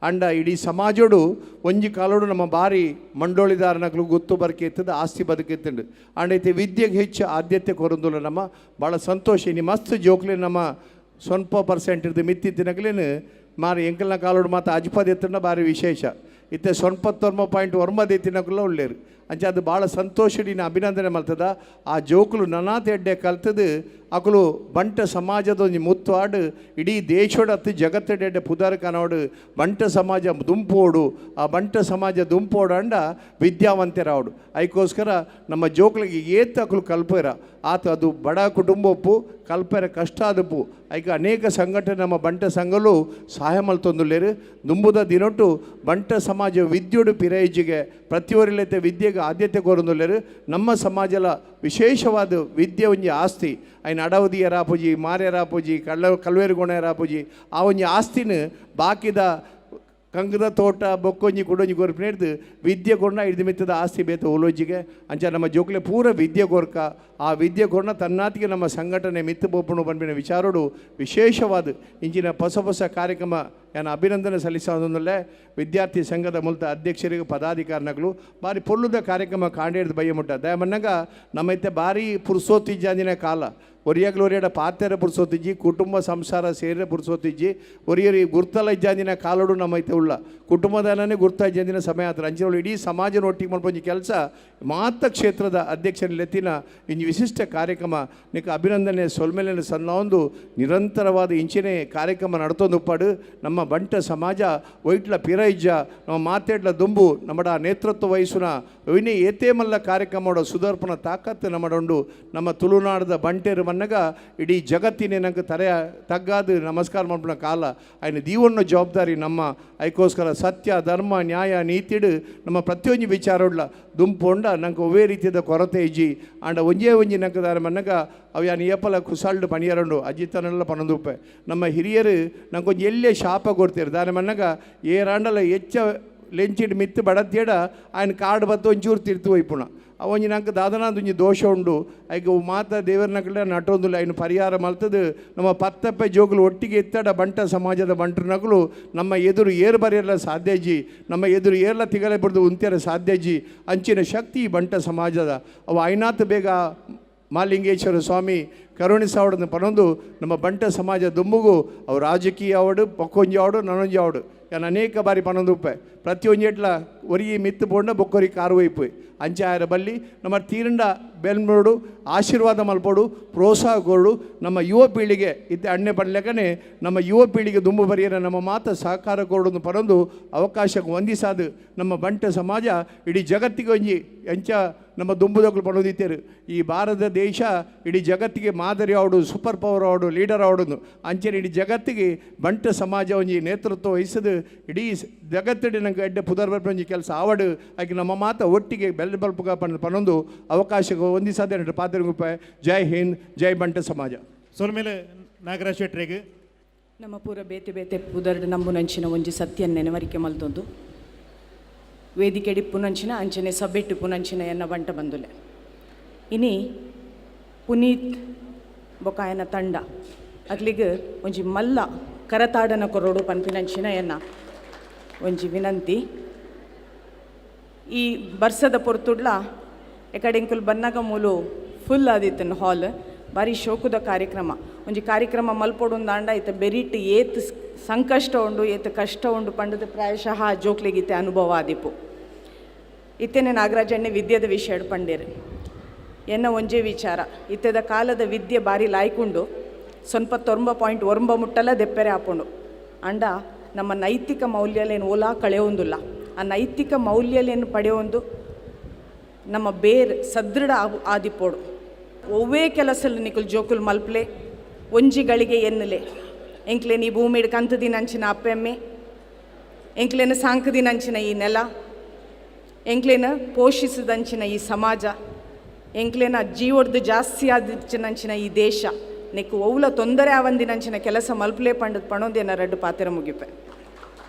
ಅಂಡ ಇಡೀ ಸಮಾಜಡು ಒಂಜಿ ಕಾಲೋಡು ನಮ್ಮ ಬಾರಿ ಮಂಡೋಳಿದಾರನಗಳು ಗೊತ್ತು ಬರ್ಕೆತ್ತದ ಆಸ್ತಿ ಬದುಕೆತ್ತಂಡು ಅಂಡ ಐತೆ ವಿದ್ಯೆಗೆ ಹೆಚ್ಚು ಆದ್ಯತೆ ಕೊರೊಂದುಲ್ಲ ನಮ್ಮ ಭಾಳ ಸಂತೋಷ ಇನಿ ಮಸ್ತ್ ಜೋಕ್ಲೆ ನಮ್ಮ ಸ್ವಲ್ಪ ಪರ್ಸೆಂಟ್ ಇರ್ದು ಮಿತ್ತಿತ್ತಿನಗ್ಲೇನು ಮಾರಿ ಎಂಕಲ್ನ ಕಾಲೋಡು ಮಾತು ಅಜ್ಪದ ಎತ್ತನ ಭಾರಿ ವಿಶೇಷ ಇತ್ತೆ 99.9 ಎತ್ತಿನಕಲ್ಲ ಒಳ್ಳೆಯರು ಅಂಚೆ ಅದು ಭಾಳ ಸಂತೋಷಡಿನ ಅಭಿನಂದನೆ ಮಾಡ್ತದ ಆ ಜೋಕುಲು ನನಾತ ಎಡ್ಡೆ ಕಲ್ತದು ಅಕಲು ಬಂಟ ಸಮಾಜದ ಒಂದು ಮುತ್ತುವಾಡು ಇಡೀ ದೇಶೋಡು ಹತ್ತು ಜಗತ್ತಡೆಡ್ಡೆ ಪುದಾರ ಕನೋಡು ಬಂಟ ಸಮಾಜ ದುಂಪೋಡು ಆ ಬಂಟ ಸಮಾಜ ದುಂಪೋಡು ಅಂಡ ವಿದ್ಯಾವಂತರಾವಡು ಅದಕ್ಕೋಸ್ಕರ ನಮ್ಮ ಜೋಕ್ಲಿಗೆ ಏತ್ ಅಕಲು ಕಲ್ಪೇರ ಆತ ಅದು ಬಡ ಕುಟುಂಬಪ್ಪು ಕಲ್ಪೇರ ಕಷ್ಟ ಆದಪ್ಪು ಅದಕ್ಕೆ ಅನೇಕ ಸಂಘಟನೆ ನಮ್ಮ ಬಂಟ ಸಂಘಲು ಸಹಾಯ ಮಲ್ತೊಂದುಲ್ಲೇರು ದುಂಬುದ ದಿನೊಟ್ಟು ಬಂಟ ಸಮಾಜ ವಿದ್ಯುಡು ಪಿರೈಜಿಗೆ ಪ್ರತಿಯೊರಿಲೈತೆ ವಿದ್ಯೆಗೆ ಆದ್ಯತೆ ಕೊರೊಂದುಲ್ಲೇರು ನಮ್ಮ ಸಮಾಜಲ ವಿಶೇಷವಾದ ವಿದ್ಯೆ ಒಂಜಿ ಆಸ್ತಿ ಐನು ಅಡವದಿಯ ರಾಪುಜಿ ಮಾರ್ಯ ರಾಪುಜಿ ಕಲ್ವೇರುಗೋಣ ರಾಪುಜಿ ಆ ಒಂಜಿ ಆಸ್ತಿನ ಬಾಕಿದ ಕಂಗದ ತೋಟ ಬೊಕ್ಕೊಂಜಿ ಕುಡೊಂಜಿ ಗೊರ್ಪು ಹಿಡ್ದು ವಿದ್ಯೆ ಕೊರ್ನ ಹಿಡ್ದು ಮಿತ್ತದ ಆಸ್ತಿ ಬೇತ ಓಲೋಜಿಗೆ ಅಂಚ ನಮ್ಮ ಜೋಕ್ಲೆ ಪೂರ ವಿದ್ಯೆ ಕೊರ್ಕ ಆ ವಿದ್ಯೆ ಕೊರ್ನ ತನ್ನಾತಿಗೆ ನಮ್ಮ ಸಂಘಟನೆ ಮಿತ್ತು ಬೋಪಣು ಬಂದ್ಬಿನ ವಿಚಾರೋಡು ವಿಶೇಷವಾದ ಇಂಚಿನ ಹೊಸ ಕಾರ್ಯಕ್ರಮ ನಾನು ಅಭಿನಂದನೆ ಸಲ್ಲಿಸೋದಲ್ಲೇ ವಿದ್ಯಾರ್ಥಿ ಸಂಘದ ಮೂಲಕ ಅಧ್ಯಕ್ಷರಿಗೆ ಪದಾಧಿಕಾರಿಗಳು ಭಾರಿ ಪೊಲ್ಲುದ ಕಾರ್ಯಕ್ರಮ ಕಾಂಡೇಡ್ದು ಬಯ್ಯ ಮುಟ್ಟ ದಯಮನ್ನಾಗ ನಮ್ಮೈತೆ ಭಾರಿ ಪುರುಸೋತಿಜ್ಜಾಂದಿನ ಕಾಲ ಒರಿಯಾಗ್ಲು ಒರಿಯಾಡ ಪಾತ್ರೆ ಪುರುಸೋತಿಜ್ಜಿ ಕುಟುಂಬ ಸಂಸಾರ ಸೇರಿ ಪುರುಸೋತಿಜ್ಜಿ ಒರಿಯರಿ ಗುರ್ತಲ ಇಜ್ಜಾಂದಿನ ಕಾಲೋಡು ನಮ್ಮೈತೆ ಉಳ್ಳ ಕುಟುಂಬದನೇ ಗುರ್ತ ಇಜ್ಜಾಂದಿನ ಸಮಯ ಆದ್ರೆ ಅಂಚಿನೊಳು ಇಡೀ ಸಮಾಜನ ಒಟ್ಟಿಗೆ ಮಾಡ್ಕೊಂಜಿ ಕೆಲಸ ಮಾತ ಕ್ಷೇತ್ರದ ಅಧ್ಯಕ್ಷನೆತ್ತಿನ ಇಂಜಿ ವಿಶಿಷ್ಟ ಕಾರ್ಯಕ್ರಮ ನಿಕ್ಕ ಅಭಿನಂದನೆ ಸೊಲ್ಮೇಲೆ ಸಣ್ಣ ಒಂದು ನಿರಂತರವಾದ ಇಂಚಿನೇ ಕಾರ್ಯಕ್ರಮ ನಡ್ತೊಂದು ಉಪ್ಪಾಡು ನಮ್ಮ ಬಂಟ ಸಮಾಜ ಒಯ್ಟ್ಲ ಪಿರೈಜ್ಜ ನಮ್ಮ ಮಾತೇಡ್ಲ ದುಂಬು ನಮ್ಮಡ ನೇತೃತ್ವ ವಹಿಸುನ ವಿನಿ ಏತೇ ಮಲ್ಲ ಕಾರ್ಯಕ್ರಮ ಸುದರ್ಪಣ ತಾಕತ್ತು ನಮ್ಮಡೊಂಡು ನಮ್ಮ ತುಳುನಾಡದ ಬಂಟೇರು ಮನ್ನಗ ಇಡೀ ಜಗತ್ತಿನ ನಂಗೆ ತರೆಯ ತಗ್ಗಾದು ನಮಸ್ಕಾರ ಮಾಡ್ಬಿಡ ಕಾಲ ఆయన ದೀವನ್ನ ಜವಾಬ್ದಾರಿ ನಮ್ಮ ಅದಕ್ಕೋಸ್ಕರ ಸತ್ಯ ಧರ್ಮ ನ್ಯಾಯ ನೀತಿಡು ನಮ್ಮ ಪ್ರತಿಯೊಂದು ವಿಚಾರಡ್ಲ ದುಂಪುಂಡ ನಂಗೆ ಒವೇ ರೀತಿಯ ಕೊರತೆ ಇಜ್ಜಿ ಆಂಡ ಒಂಜಿ ನಂಗೆ ದಾರ ಮನ್ನಗ ಅವು ಯಾನು ಏಪಲ ಕುಸಾಲ್ಡು ಪಣಿಯರಂಡು ಅಜ್ಜಿತನೆಲ್ಲ ಪಣದುಪ್ಪೆ ನಮ್ಮ ಹಿರಿಯರು ನಂಗೆ ಒಂಜಿ ಎಲ್ಲೇ ಶಾಪ ಕೊಡ್ತೀರು ದಾರ ಮನ್ನಗ ಏರಾಂಡಲ ಹೆಚ್ಚ ಲೆಂಚಿಡ್ ಮಿತ್ತು ಬಡತ್ತೇಡ ఆయన ಕಾರ್ಡ್ ಬತ್ತು ಒಂಚೂರು ತಿರ್ತು ಒಯ್ಪುಣ ಅವೊಂಜಿ ನಂಗೆ ದಾದನಾದೊಂಜಿ ದೋಷ ಉಂಡು ಐಗೆ ಮಾತ ದೇವರನಕಡೆ ನಟೊಂದುಲ್ಲ ಇನ್ನು ಪರಿಹಾರ ಮಲ್ತದು ನಮ್ಮ ಪತ್ತಪ್ಪೆ ಜೋಗುಲು ಒಟ್ಟಿಗೆ ಎತ್ತಡ ಬಂಟ ಸಮಾಜದ ಬಂಟನಗಳು ನಮ್ಮ ಎದುರು ಏರು ಬರೆಯಲ್ಲ ಸಾಧ್ಯಜಿ ನಮ್ಮ ಎದುರು ಏರ್ಲ ತಿಗಲೆ ಬಿಡ್ದು ಉಂತ್ಯರ ಸಾಧ್ಯಜಿ ಅಂಚಿನ ಶಕ್ತಿ ಬಂಟ ಸಮಾಜದ ಅವು ಐನಾತ್ ಬೇಗ ಮಾಲಿಂಗೇಶ್ವರ ಸ್ವಾಮಿ ಕರುಣಿಸಾವಡನ್ನು ಪನೊಂದು ನಮ್ಮ ಬಂಟ ಸಮಾಜ ದುಂಬುಗು ಅವು ರಾಜಕೀಯ ಆವಡು ಪಕ್ಕೊಂಜಿ ಆವಡು ನನೊಂಜಿ ಆವಡು ಯಾನು ಅನೇಕ ಬಾರಿ ಪನೊಂದುಪ್ಪೆ ಪ್ರತಿಯೊಂಜೆಟ್ಲ ಒರಿಗಿ ಮಿತ್ತು ಬೋಂಡ ಬೊಕ್ಕೊರಿ ಕಾರು ಒಯ್ಪು ಅಂಚಾಯರ ಬಲ್ಲಿ ನಮ್ಮ ತೀರಂಡ ಬೆಲ್ಮೋಡು ಆಶೀರ್ವಾದ ಮಲ್ಪೋಡು ಪ್ರೋತ್ಸಾಹ ಕೊಡು ನಮ್ಮ ಯುವ ಪೀಳಿಗೆ ಇತ್ತೆ ಅಣ್ಣೆ ಪಡ್ಲೆಕ್ಕನೆ ನಮ್ಮ ಯುವ ಪೀಳಿಗೆ ದುಂಬು ಬರಿಯರ ನಮ್ಮ ಮಾತ ಸಹಕಾರ ಕೊಡೋದು ಪರೊಂದು ಅವಕಾಶಕ್ಕೆ ಹೊಂದಿಸಾದು ನಮ್ಮ ಬಂಟ ಸಮಾಜ ಇಡೀ ಜಗತ್ತಿಗೆ ಒಂಜಿ ಎಂಚ ನಮ್ಮ ದುಂಬುದಕ್ಕಲು ಪಡೋದಿತ್ತೇರು ಈ ಭಾರತ ದೇಶ ಇಡೀ ಜಗತ್ತಿಗೆ ಮಾದರಿ ಆವಡು ಸೂಪರ್ ಪವರ್ ಆವಡು ಲೀಡರ್ ಆವಡು ಅಂಚೆನೆ ಇಡೀ ಜಗತ್ತಿಗೆ ಬಂಟ ಸಮಾಜ ಒಂಜಿ ನೇತೃತ್ವ ವಹಿಸದು ಇಡೀ ಜಗತ್ತಿಡಿ ನಂಗೆ ಎಡ್ಡೆ ಪುದರ್ ಬರ್ಪಂಜಿ ಕೆಲಸ ಆವಡು ಆಕೆ ನಮ್ಮ ಮಾತ ಒಟ್ಟಿಗೆ ಬೆಲ್ಲ ಬಲ್ಪುಗ ಪನ್ನೊಂದು ಅವಕಾಶಕ್ಕೆ ಹೊಂದಿಸಾದೆ ಪಾತ್ರಗುಪ್ಪ ಜೈ ಹಿಂದ್ ಜೈ ಬಂಟ ಸಮಾಜ ಸೊಲ್ಮೇಲೆ ನಾಗರಾಜ್ ಶೆಟ್ರಿಗೆ ನಮ್ಮ ಪೂರ ಬೇತೆ ಬೇತೆ ಪುದರ್ಡು ನಂಬುನಂಚಿನ ಒಂಜಿ ಸತ್ಯ ನೆನವರಿಕೆ ಮಲ್ತೊಂದು ವೇದಿಕೆಡಿ ಪುನಂಚಿನ ಅಂಚನೆ ಸಬ್ಬೆಟ್ಟು ಪುನಂಚಿನ ಎನ್ನ ಬಂಟ ಬಂದುಲೆ ಇನಿ ಪುನೀತ್ ಬೊಕಾಯನ ತಂಡ ಅಕ್ಲಿಗೆ ಒಂಜಿ ಮಲ್ಲ ಕರತಾಡನ ಕೊರೋಡು ಪನ್ಪಿನಂಚಿನ ಎನ್ನ ಒಂಜಿ ವಿನಂತಿ ಈ ಬರ್ಸದ ಪೊರ್ತುಡ್ಲ ಎಕಡೆಂಕುಲ್ ಬನ್ನಾಗ ಮೂಲು ಫುಲ್ ಆದಿತ್ತನ್ ಹಾಲ್ ಬಾರಿ ಶೋಕುದ ಕಾರ್ಯಕ್ರಮ ಒಂಜಿ ಕಾರ್ಯಕ್ರಮ ಮಲ್ಪೊಡುಂದಾಂಡ ಇತ್ತ ಬೆರಿಟ್ ಏತ್ ಸಂಕಷ್ಟ ಉಂಡು ಏತ್ ಕಷ್ಟ ಉಂಡು ಪಂಡದ ಪ್ರಾಯಶಃ ಜೋಕ್ಲಿಗಿತ್ತೆ ಅನುಭವ ಆದಿಪ್ಪು ಇತ್ತೇನೆ ನಾಗರಾಜಣ್ಣೆ ವಿದ್ಯೆದ ವಿಷಯ ಪಂಡೇರು ಎನ್ನ ಒಂಜೇ ವಿಚಾರ ಇತ್ತೆದ ಕಾಲದ ವಿದ್ಯೆ ಬಾರಿ ಲಾಯ್ಕೊಂಡು 99.9 ಮುಟ್ಟಲ ದೆಪ್ಪೆರೆ ಹಾಕೊಂಡು ಅಂಡ ನಮ್ಮ ನೈತಿಕ ಮೌಲ್ಯಲೇನು ಓಲಾ ಕಳೆಯೊಂದಿಲ್ಲ ಆ ನೈತಿಕ ಮೌಲ್ಯಲೇನು ಪಡೆಯೊಂದು ನಮ್ಮ ಬೇರ್ ಸದೃಢ ಆದಿಪ್ಪೋಡು ಒವ್ವೇ ಕೆಲಸಲು ನಿಕುಲ್ ಜೋಕುಲ್ ಮಲ್ಪಲೆ ಒಂಜಿಗಳಿಗೆ ಎನ್ನಲೆ ಎಂಕ್ಲೆ ನೀ ಭೂಮಿಡ್ ಕಂತದಿನ ಅಂಚಿನ ಅಪ್ಪೆಮ್ಮೆ ಎಂಕ್ಲೇನ ಸಾಂಕದಿನಂಚಿನ ಈ ನೆಲ, ಎಂಕ್ಲೇನ ಪೋಷಿಸಿದಂಚಿನ ಈ ಸಮಾಜ, ಎಂಕ್ಲೇನ ಜೀವಡ್ದು ಜಾಸ್ತಿ ಆದಿನಂಚಿನ ಈ ದೇಶ ನೆಕ್ಕು ಒವ್ಲ ತೊಂದರೆ ಆವಂದಿನಂಚಿನ ಕೆಲಸ ಮಲ್ಪಲೇ ಪಣೊಂದೇನ ರಡ್ಡು ಪಾತೆರ ಮುಗಿಪೆ.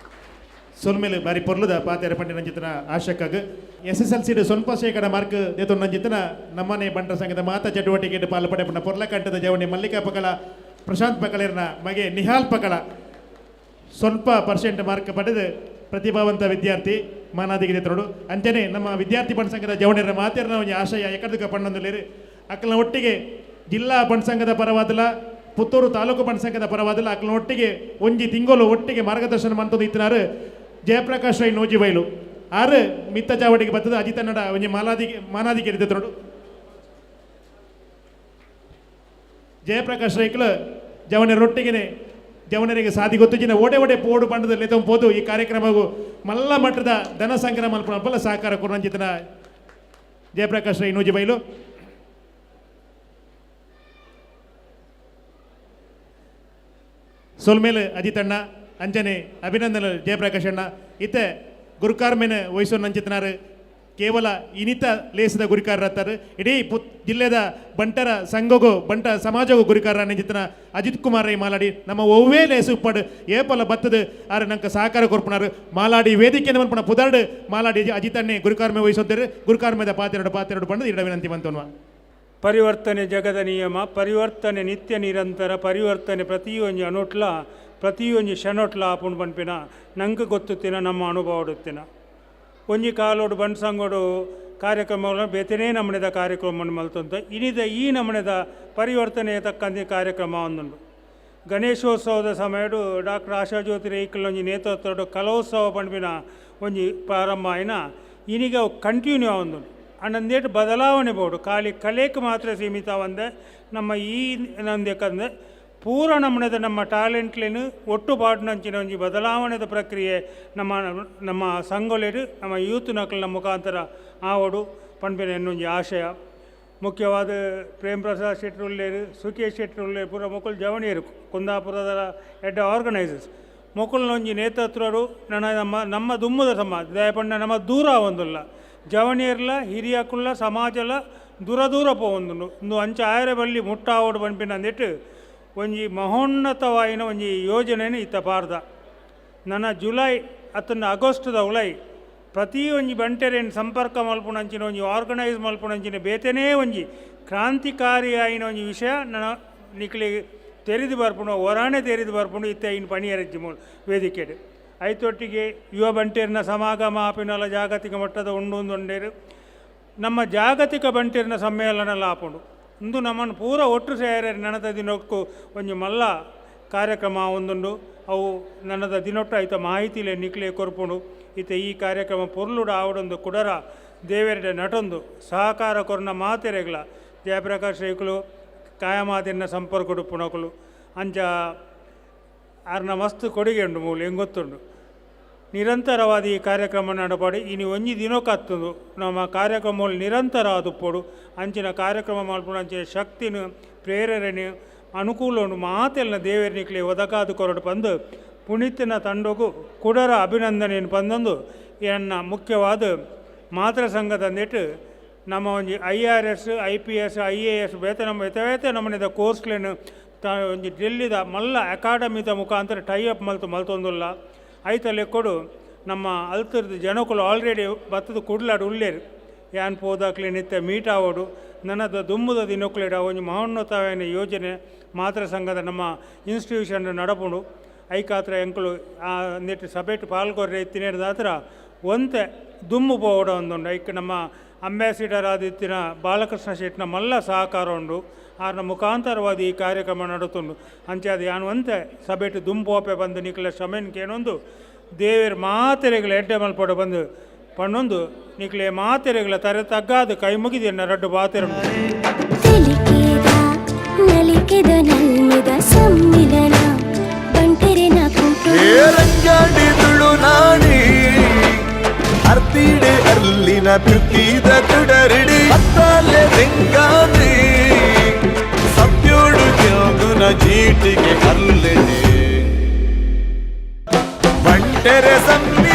ಸೊಲ್ಮೇಲೆ ಬಾರಿ ಪೊರ್ಲುದ ಪಾತೆರ ಪಂಡಿನಂಚಿತನ ಆಶಕ್ಕಾಗ SSLC ಸ್ವಲ್ಪ ಶೇಕಡ ಮಾರ್ಕ್ ದೇತೊಂದಂಚಿತನ ನಮ್ಮನೆ ಬಂಟರ ಸಂಘದ ಮಾತ ಚಟುವಟಿಕೆ ಪಾಲ್ಪಡೆ ಪುಣ್ಣ ಪೊರ್ಲ ಕಂಠದ ಜವಣಿ ಮಲ್ಲಿಕಾ ಪಕಳ ಪ್ರಶಾಂತ್ ಪಕಳೇರ್ನ ಮಗೆ ನಿಹಾಲ್ ಪಕಳ ಸ್ವಲ್ಪ % ಮಾರ್ಕ್ ಪಡೆದು ಪ್ರತಿಭಾವಂತ ವಿದ್ಯಾರ್ಥಿ ಮಾನಾದಿಗೆ ತೋಡು ಅಂಚನೆ ನಮ್ಮ ವಿದ್ಯಾರ್ಥಿ ಬಣ್ಣ ಸಂಘದ ಜವಣಿಯರ ಮಾತೇರ್ನ ಒಂದು ಆಶಯ ಎಕಡಕ ಪಣ್ಣೊಂದುಲೇರು ಅಕ್ಕಲ ಒಟ್ಟಿಗೆ ಜಿಲ್ಲಾ ಬಣ್ಣ ಸಂಘದ ಪರವಾದಲ ಪುತ್ತೂರು ತಾಲೂಕು ಬಣ್ಣ ಸಂಘದ ಪರವಾದಲ ಅಕ್ಕಲ ಒಟ್ಟಿಗೆ ಒಂಜಿ ತಿಂಗಳು ಒಟ್ಟಿಗೆ ಮಾರ್ಗದರ್ಶನ ಮಂತದ್ದು ಇತ್ತಿನಾರು ಜಯಪ್ರಕಾಶ್ ರೈ ನೋಜಿ ಬೈಲು ಆರು ಮಿತ್ತ ಚಾವಡಿಗೆ ಬರ್ತದೆ ಅಜಿತನ್ನಡ ಒಂಜಿ ಮಾನಾದಿಗೆ ಇರಿದ ತೋಡು ಜಯಪ್ರಕಾಶ್ ರೈಕ್ಲು ಜವಣಿಯರೊಟ್ಟಿಗೆ ಜವನರಿಗೆ ಸಾಧಿ ಗೊತ್ತಿನ ಓಡೆ ಪೋಡು ಪಂಡದಲ್ಲಿ ಪೋದು ಈ ಕಾರ್ಯಕ್ರಮವು ಮಲ್ಲ ಮಟ್ಟದ ಧನ ಸಂಗ್ರಹ ಮಲ್ಪಲ್ಲ ಸಹಕಾರ ಕೊರಂಜಿತನ ಜಯಪ್ರಕಾಶ್ ರೈ ನೂಜಿ ಬೈಲು ಸೋಲ್ಮೇಲೆ ಅಜಿತಣ್ಣ ಅಂಜನೆ ಅಭಿನಂದನೆ ಜಯಪ್ರಕಾಶ್ ಅಣ್ಣ ಇತ್ತೆ ಗುರುಕಾರ್ಮೇನ ವಹಿಸೋ ನಂಚಿತನಾರು ಕೇವಲ ಇನಿತ ಲೇಸದ ಗುರಿಕಾರರತ್ತಾರೆ ಇಡೀ ಜಿಲ್ಲೆದ ಬಂಟರ ಸಂಘಗೂ ಬಂಟ ಸಮಾಜಗೂ ಗುರಿಕಾರ ನಂಜಿತನ ಅಜಿತ್ ಕುಮಾರ್ ರೈ ಮಾಲಾಡಿ ನಮ್ಮ ಒವ್ವೇ ಲೇಸು ಪಡ್ ಏಪಲ ಬತ್ತದ ಆರು ನಂಗೆ ಸಹಕಾರ ಕೊರ್ಪುನಾರು ಮಾಲಾಡಿ ವೇದಿಕೆ ಮನ್ಪಣ ಪುದರ್ಡ್ ಮಾಲಾಡಿ ಅಜಿತಣ್ಣೆ ಗುರುಕಾರ್ಮೆ ವಹಿಸೋದ್ದರೆ ಗುರುಕಾರ್ಮೆದ ಪಾತೆರಡು ಬಂದು ಇಡ ವಿನಂತಿ ಬಂತೋನ್ವಾ. ಪರಿವರ್ತನೆ ಜಗದ ನಿಯಮ, ಪರಿವರ್ತನೆ ನಿತ್ಯ ನಿರಂತರ, ಪರಿವರ್ತನೆ ಪ್ರತಿಯೊಂದು ಅನೋಟ್ಲ ಪ್ರತಿಯೊಂದು ಕ್ಷಣೋಟ್ಲ ಆಪುಂಡು ಪನ್ಪಿನ ನಂಗೆ ಗೊತ್ತುತ್ತಿನ ನಮ್ಮ ಅನುಭವಡುತ್ತಿನ ಒಂಜಿ ಕಾಲೋಡು ಬಂಡು ಸಂಗೋಡು ಕಾರ್ಯಕ್ರಮಗಳನ್ನು ಬೇತನೇ ನಮನೆದ ಕಾರ್ಯಕ್ರಮವನ್ನು ಮಲ್ತಂತ ಇನಿದ ಈ ನಮನೆದ ಪರಿವರ್ತನೆಯ ತಕ್ಕಂತೆ ಕಾರ್ಯಕ್ರಮ ಒಂದುಂಡು. ಗಣೇಶೋತ್ಸವದ ಸಮಯಡು ಡಾಕ್ಟರ್ ಆಶಾಜ್ಯೋತಿ ರೈಕಲ್ ಒಂಜಿ ನೇತೃತ್ವಡು ಕಲೋತ್ಸವ ಪಂಪಿನ ಒಂಜಿ ಪ್ರಾರಂಭ ಆಯ್ನ ಇನಿಗ ಕಂಟಿನ್ಯೂ ಆವೊಂದುಂಡು ಅಂಡಂದೇಟು ಬದಲಾವಣೆ ಬೋಡು ಖಾಲಿ ಕಲೆಗೆ ಮಾತ್ರ ಸೀಮಿತ ಒಂದೆ ನಮ್ಮ ಈ ನಂದೆಕಂದೆ ಪೂರ ನಮನೆದ ನಮ್ಮ ಟ್ಯಾಲೆಂಟ್ಲೇನು ಒಟ್ಟುಪಾಟಿನಂಚಿನ ಒಂಜಿ ಬದಲಾವಣೆದ ಪ್ರಕ್ರಿಯೆ ನಮ್ಮ ಸಂಘಲೇಡು ನಮ್ಮ ಯೂತ್ ನಕಲಿನ ಮುಖಾಂತರ ಆವಡು ಪಂಪಿನ ಎನ್ನೊಂಜಿ ಆಶಯ. ಮುಖ್ಯವಾದ ಪ್ರೇಮ್ ಪ್ರಸಾದ್ ಶೆಟ್ಟಿ ಉಳ್ಳೇರು, ಸುಖೇಶ್ ಶೆಟ್ಟಿ ಉಳ್ಳೇರು ಪೂರ ಮೊಕ್ಕಲು ಜವಣಿಯರು ಕುಂದಾಪುರದ ಎಡ್ಡ ಆರ್ಗನೈಸರ್ಸ್ ಮೊಕ್ಕಲನೊಂಜಿ ನೇತೃತ್ವಡು ನಮ್ಮ ದುಮ್ಮದ ಸಮಾಜ ದಯಪಂಡ ನಮ್ಮ ದೂರ ಒಂದಿಲ್ಲ ಜವಣಿಯರ್ಲ ಹಿರಿಯಕುಲ್ಲ ಸಮಾಜಲ ದೂರ ಪೋವೊಂದುಂಡು ಇಂದು ಅಂಚ ಆಯರ ಬಲ್ಲಿ ಮುಟ್ಟಾವಡು ಪಂಪಿನ ಅಂದಿಟ್ಟು ಒಂಜಿ ಮಹೋನ್ನತವಾಯಿನ ಒಂಜಿ ಯೋಜನೆಯನ್ನು ಇತ್ತ ಪಾರ್ದ ನನ್ನ ಜುಲೈ ಅತ್ತನ್ನು ಆಗಸ್ಟ್ದ ಉಲೈ ಪ್ರತಿ ಒಂಜಿ ಬಂಟೆರೇನು ಸಂಪರ್ಕ ಮಲ್ಪುನಂಚಿನ ಒಂಜಿ ಆರ್ಗನೈಸ್ ಮಲ್ಪುನಂಚಿನ ಬೇತನೇ ಒಂಜಿ ಕ್ರಾಂತಿಕಾರಿ ಆಯಿನ ಒಂಜಿ ವಿಷಯ ನನ್ನ ನಿಕ್ಲಿಗೆ ತೆರೆದು ಬರ್ಪುಂಡು ಹೊರಾಣೆ ತೆರೆದು ಬರ್ಪುಂಡು ಇತ್ತ ಇನ್ನು ಪಣಿಯರಜ್ಜಿ ವೇದಿಕೆಡು ಐತೊಟ್ಟಿಗೆ ಯುವ ಬಂಟೇರಿನ ಸಮಾಗಮ ಆಪಿನಲ ಜಾಗತಿಕ ಮಟ್ಟದ ಉಂಡೇರು ನಮ್ಮ ಜಾಗತಿಕ ಬಂಟೇರಿನ ಸಮ್ಮೇಳನ ಆಪುಂಡು ಇಂದು ನಮ್ಮನ್ನು ಪೂರ ಒಟ್ಟು ಸೇರಿ ನನದ ದಿನಕ್ಕೂ ಒಂಜಿ ಮಲ್ಲ ಕಾರ್ಯಕ್ರಮ ಒಂದುಂಡು ಅವು ನನ್ನದ ದಿನೊಟ್ಟು ಆಯ್ತ ಮಾಹಿತಿಲೆ ನಿಕ್ಲೆ ಕೊರ್ಪುಂಡು ಇತ್ತ ಈ ಕಾರ್ಯಕ್ರಮ ಪೊರ್ಲುಡ ಆವಡೊಂದು ಕುಡರ ದೇವೆರಡೆ ನಟೊಂದು ಸಹಕಾರ ಕೊರ್ನ ಮಾತೆರೆಗಳ ಜಯಪ್ರಕಾಶ್ ರೈಕುಲು ಕಾಯಮಾದಿನ ಸಂಪರ್ಕ ಉಡುಪುಣಕುಲು ಅಂಚ ಅರ್ನ ಮಸ್ತ್ ಕೊಡುಗೆ ಉಂಡು ಮೂಲ ಹೆಂಗೊತ್ತುಂಡು ನಿರಂತರವಾದ ಈ ಕಾರ್ಯಕ್ರಮ ನಡಪಡಿ ಇನ್ನು ಒಂಜಿ ದಿನಕ್ಕತ್ತುಂದು ನಮ್ಮ ಕಾರ್ಯಕ್ರಮಗಳು ನಿರಂತರ ಆದುಪ್ಪಡು ಅಂಚಿನ ಕಾರ್ಯಕ್ರಮ ಮಾಡ್ಕೊಂಡು ಅಂಚಿನ ಶಕ್ತಿನ ಪ್ರೇರಣೆ ಅನುಕೂಲ ಉಂಡು ಮಾತೆಲ್ಲ ದೇವರನಿಕ್ಲೆ ಒದಕಾದು ಕೊರಡು ಬಂದು ಪುನೀತಿನ ತಂಡಗೂ ಕುಡರ ಅಭಿನಂದನೆಯನ್ನು ಬಂದೊಂದು ಎನ್ನ ಮುಖ್ಯವಾದ ಮಾತೃ ಸಂಘದಂದಿಟ್ಟು ನಮ್ಮ ಒಂಜಿ IRS IPS IAS ಬೇತೆ ನಮ್ಮನೆದ ಕೋರ್ಸ್ಲೇನು ಒಂಜಿ ಡೆಲ್ಲಿದ ಮಲ್ಲ ಅಕಾಡೆಮಿದ ಮುಖಾಂತರ ಟೈಅಪ್ ಮಲ್ತೊಂದುಲ್ಲ ಐತಲೆ ಕೊಡು ನಮ್ಮ ಅಲ್ತರದ ಜನಕ್ಕಳು ಆಲ್ರೆಡಿ ಬತ್ತದ ಕುಡ್ಲಾಡು ಉಳ್ಳೇರು ಯಾನ್ ಪೋದಾಕ್ಲೆ ನಿತ್ಯ ಮೀಟ್ ಆವೋಡು ನನ್ನದ ದುಮ್ಮದ ದಿನಕ್ಕಲೇಡ ಒಂಜಿ ಮಹೋನ್ನತವಾದ ಯೋಜನೆ ಮಾತೃ ಸಂಘದ ನಮ್ಮ ಇನ್ಸ್ಟಿಟ್ಯೂಷನ್ ನಡಪುಂಡು ಐಕಾತ್ರ ಎಂಕಲು ಅಂದಿಟ್ಟು ಸಭೆಟ್ ಪಾಲ್ಗೊರ್ರೆ ಎತ್ತಿನೇರ್ದ ಹತ್ರ ಒಂತೆ ದುಮ್ಮು ಪೋವಡ ಒಂದುಂಡು ಐಕ್ ನಮ್ಮ ಅಂಬಾಸಿಡರ್ ಆದಿತ್ತಿನ ಬಾಲಕೃಷ್ಣ ಶೆಟ್ಟಿನ ಮಲ್ಲ ಸಹಕಾರ ಉಂಡು ಆರ್ನ ಮುಖಾಂತರವಾದ ಈ ಕಾರ್ಯಕ್ರಮ ನಡುತ್ತುಂಡು ಅಂಚೆ ಅದು ಯಾನು ಒಂತೆ ಸಭೆಟ್ ದುಂಪೋಪೆ ಬಂದು ನಿಕ್ಲ ಶ್ರಮೆನ್ ಕೇನೊಂದು ದೇವರ ಮಾತೆರೆಗಳ ಎಡ್ಡೆ ಮಲ್ಪಡ ಬಂದು ಪಣ್ಣೊಂದು ನಿಕ್ಲೆ ಮಾತೆರೆಗಳ ತರ ತಗ್ಗಾದ ಕೈ ಮುಗಿದ ರಡ್ಡು ಬಾತೆರ ಅರ್ತಿಡೆ ಅಲ್ಲಿನ ಪ್ರೀತಿದ ತುಡರಿಡಿ ಅತ್ತಲೆ ಬೆಂಗಾದ್ರಿ ಸಬ್ಯೋಡು ಜೋಗುನ ಜೀಟಿಗೆ ಅಲ್ಲೆಡೆ ಬಂಟೆರೆ ಸಮ್ಮಿ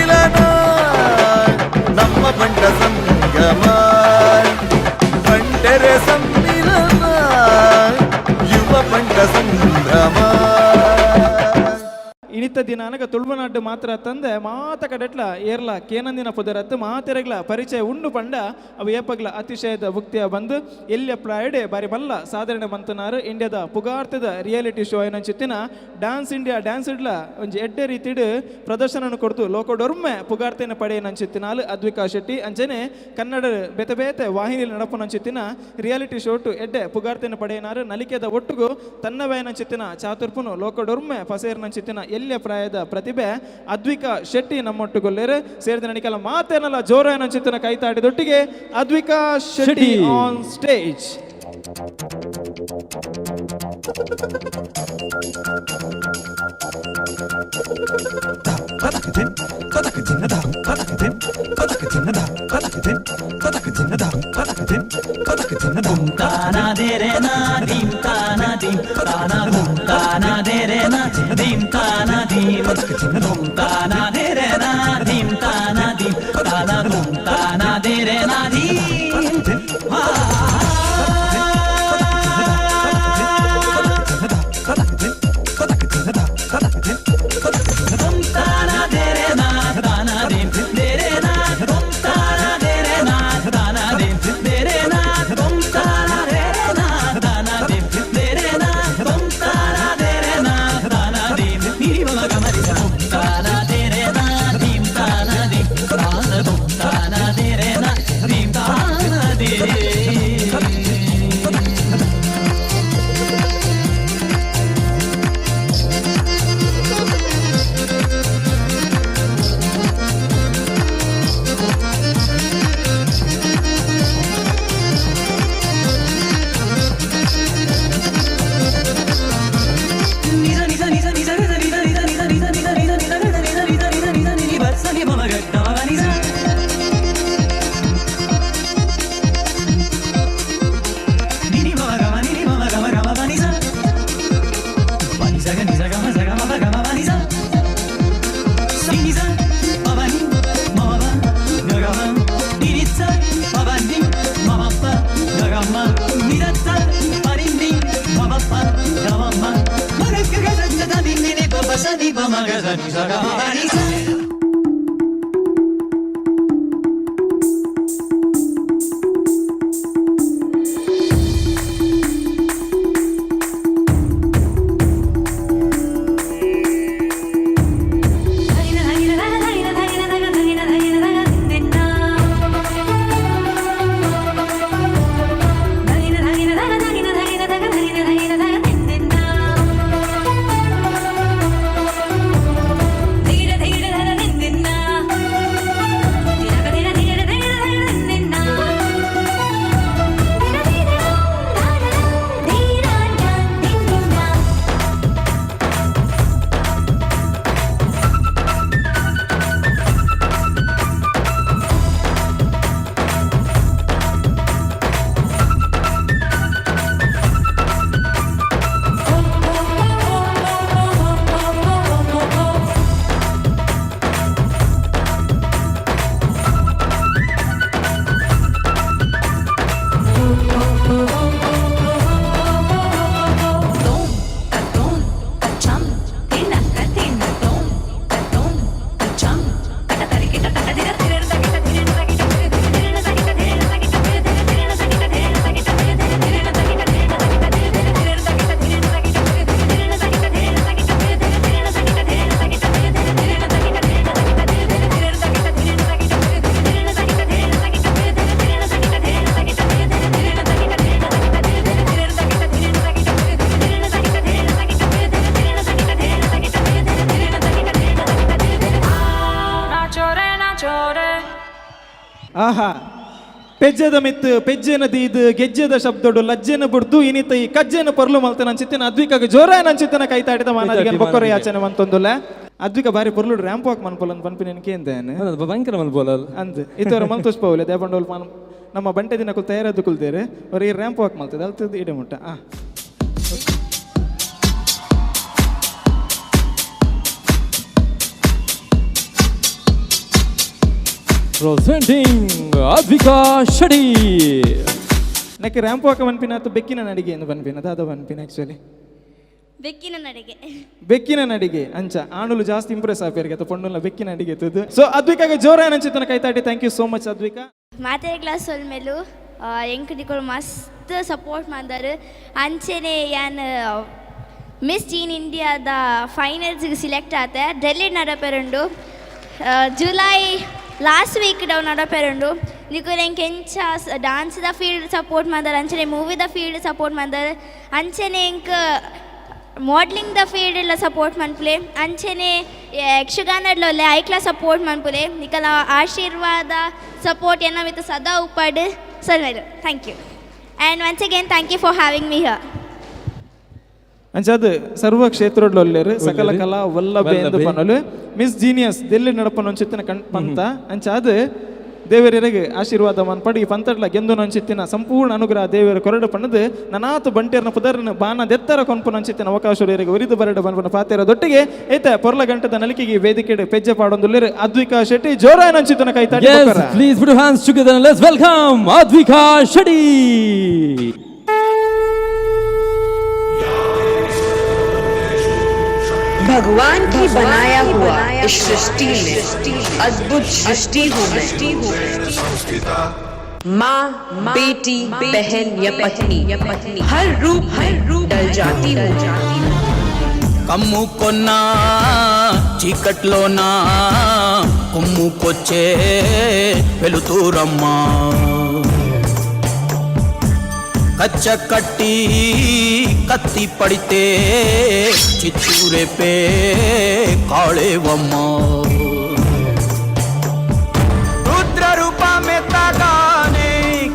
ಈತ ದಿನಾನಗ ತುಳುನಾಡು ಮಾತ್ರ ತಂದೆ ಮಾತ ಕಡೆಟ್ಲ ಏರ್ಲ ಕೇನಂದಿನ ಪುದರತ್ತು ಮಾತೆರೆಗ್ಲ ಪರಿಚಯ ಉಂಡು ಪಂಡ ಅವು ಏಪಗ್ಲ ಅತಿಶಯದ ಭುಕ್ತಿಯ ಬಂದು ಎಲ್ಲಿ ಪ್ಲಾಯ್ಡೆ ಬಾರಿ ಬಲ್ಲ ಸಾಧಾರಣ ಮಂತನಾರು ಇಂಡಿಯಾದ ಪುಗಾರ್ತದ ರಿಯಾಲಿಟಿ ಶೋ ಏನಂಚಿತ್ತಿನ ಡ್ಯಾನ್ಸ್ ಇಂಡಿಯಾ ಡ್ಯಾನ್ಸ್ ಇಡ್ಲ ಒಂಜಿ ಎಡ್ಡೆ ರೀತಿಡ್ ಪ್ರದರ್ಶನ ಕೊಡ್ತು ಲೋಕಡೊರ್ಮೆ ಪುಗಾರ್ತೆನ ಪಡೆಯನಂಚಿತ್ತಿನಾಲು ಅದ್ವಿಕಾ ಶೆಟ್ಟಿ ಅಂಚನೆ ಕನ್ನಡ ಬೇತೆ ಬೇತೆ ವಾಹಿನಿ ನಡಪನಂಚಿತ್ತಿನ ರಿಯಾಲಿಟಿ ಶೋ ಟು ಎಡ್ಡೆ ಪುಗಾರ್ತೆನ ಪಡೆಯನಾರು ನಲಿಕೆದ ಒಟ್ಟುಗು ತನ್ನವೇನಂಚಿತ್ತಿನ ಚಾತುರ್ಪುನು ಲೋಕಡೊರ್ಮೆ ಫಸೇರ್ನಂಚಿತ್ತಿನ ಎಲ್ಲಿಯ ಪ್ರಾಯದ ಪ್ರತಿಭೆ ಅದ್ವಿಕಾ ಶೆಟ್ಟಿ ನಮ್ಮೊಟ್ಟುಗೊಲ್ಲೇರು ಸೇರಿದ ನಡಿಕೆಲ್ಲ ಮಾತೇನಲ್ಲ ಜೋರೇನಂಚಿತ್ತಿನ ಕೈತಾಡಿದೊಟ್ಟಿಗೆ ಅದ್ವಿಕಾ ಶೆಟ್ಟಿ ಆನ್ ಸ್ಟೇಜ್. ಆಹಾ ಪೆಜ್ಜದ ಮಿತ್ತು ಪೆಜ್ಜೆನ ದೀದು ಗೆಜ್ಜೆದ ಶಬ್ದೊಡು ಲಜ್ಜೆನ ಬಿಡ್ದು ಇನಿತ ಈ ಕಜ್ಜೆನ ಪರ್ಲು ಮಲ್ತನ ಅನ್ಸಿತ್ತಿನ ಅದ್ವಿಕಾಗ ಜೋರ ಅನ್ಸಿತ್ತಿನ ಕೈತಾಡಿದ ಮಾನದಿಗೆ ಬೊಕ್ಕರ ಯಾಚನೆ ಮಂತೊಂದುಲ್ಲ ಅದ್ವಿಕ ಬಾರಿ ಪರ್ಲು ರ್ಯಾಂಪ್ ವಾಕ್ ಮನ್ಪೊಲ್ ಅಂತ ಪನ್ಪಿನ ಕೇಂದೇನೆ ಭಯಂಕರ ಮಲ್ಪೋಲ ಅಂದ್ ಇತ್ತವರ ಮಲ್ತೋಸ್ ಪೌಲೆ ದೇಪಂಡೋಲ್ ನಮ್ಮ ಬಂಟೆ ದಿನ ಕುಲ್ ತಯಾರದ್ದು ಕುಲ್ತೇರೆ ಅವ್ರು ಈ ರ್ಯಾಂಪ್ ವಾಕ್ ಮಲ್ತದೆ ಅಲ್ತದ್ದು ಇಡೆ ಮುಟ್ಟ Presenting Advika Shadi. Nekke ramp walk ಪನ್ಪಿನ ಅಥವಾ ಬೆಕ್ಕಿನ ನಡಿಗೆ ಎಂದು ಪನ್ಪಿನ ದಾದ ಪನ್ಪಿನ ಆಕ್ಚುಲಿ ಬೆಕ್ಕಿನ ನಡಿಗೆ ಬೆಕ್ಕಿನ ನಡಿಗೆ ಅಂಚ ಆಣುಲು ಜಾಸ್ತಿ ಇಂಪ್ರೆಸ್ ಆಪೇರಿಗೆ ಅಥವಾ ಪೊಣ್ಣುಲ ಬೆಕ್ಕಿನ ನಡಿಗೆ ತುದು ಸೊ ಅದ್ವಿಕಾಗೆ ಜೋರಾನ ಚಿತ್ತನ ಕೈತಾಟಿ thank you so much Advika ಮಾತೆ ಕ್ಲಾಸ್ ಮೇಲೂ ಎಂಕಡಿಗಳು ಮಸ್ತ್ ಸಪೋರ್ಟ್ ಮಾಡಿದಾರು ಅಂಚೆನೆ ಯಾನ್ ಮಿಸ್ ಟೀನ್ ಇಂಡಿಯಾದ ಫೈನಲ್ಸ್ಗೆ ಸಿಲೆಕ್ಟ್ ಆತೆ ಡೆಲ್ಲಿ ನಡಪೆರಂಡು ಜುಲೈ ಲಾಸ್ಟ್ ವೀಕ್ ಡೌನ್ ನಡಪೆರಂಡು ನಿಕುಲು ಎಂಕ್ ಎಂಚ ಡಾನ್ಸ್ದ ಫೀಲ್ಡ್ ಸಪೋರ್ಟ್ ಮಾಡಿದಾರೆ ಅಂಚನೆ ಮೂವಿದ ಫೀಲ್ಡ್ ಸಪೋರ್ಟ್ ಮಾಡಿದಾರೆ ಅಂಚನೆ ಎಂಕ್ ಮಾಡಲಿಂಗ್ ದ ಫೀಲ್ಡ್ ಎಲ್ಲ ಸಪೋರ್ಟ್ ಮನ್ಪುಲೆ ಅಂಚನೆ ಯಕ್ಷಗಾನಡ್ಲೊಲ್ಲೆ ಐಕ್ಲ ಸಪೋರ್ಟ್ ಮನ್ಪುಲೆ ನಿಕಲ ಆಶೀರ್ವಾದ ಸಪೋರ್ಟ್ ಎನ್ನ ವಿತ್ ಸದಾ ಉಪ್ಪಡ್ ಸಲ್ಮೇರು thank you and once again thank you for having me here ಅಂಚಾದ್ ಸರ್ವ ಕ್ಷೇತ್ರಡ್ಲೊಲ್ಲೇರು ಸಕಲ ಕಲಾ ವಲ್ಲಭೆ ಎಂದು ಪನ್ನಲು ಮಿಸ್ ಜೀನಿಯಸ್ ದೆಲ್ಲಿ ನಡಪನ ಒಂಚಿತ್ತಿನ ಪಂತ ಅಂಚಾದ್ ದೇವರಿಗೆ ಆಶೀರ್ವಾದ ಮನ್ಪಡಿ ಈ ಪಂತಡ್ಲ ಗೆಂದು ನಂಚಿತ್ತಿನ ಸಂಪೂರ್ಣ ಅನುಗ್ರಹ ದೇವರ ಕೊರಡು ಪಣ್ಣದು ನನಾತು ಬಂಟೇರ್ನ ಪುದರ್ನ ಬಾನ ದೆತ್ತರ ಕೊಂಪು ನಂಚಿತ್ತಿನ ಅವಕಾಶರಿಗೆ ಉರಿದು ಬರಡು ಬನ್ಪನ ಪಾತೆರದೊಟ್ಟಿಗೆ ಐತೆ ಪೊರ್ಲ ಗಂಟದ ನಲಿಕೆಗೆ ವೇದಿಕೆ ಪೆಜ್ಜೆ ಪಾಡೊಂದುಲ್ಲೇರು ಅದ್ವಿಕಾ ಶೆಟ್ಟಿ ಜೋರ ನಂಚಿತ್ತಿನ ಕೈತಾಡಿ please put hands together let's welcome Advika Shetty भगवान की बनाया हुआ इस सृष्टि में अद्भुत सृष्टि हूँ माँ बेटी बहन या पत्नी हर रूप डल जाती हूँ कम्मू कोन्ना चीकट्लोना कुम्मू कोच्चे वेलुतूरम्मा कच्च कट्टी कत्ती पड़ते चित्तूरे पे काले वम्मा रुद्र रूपा में तगाने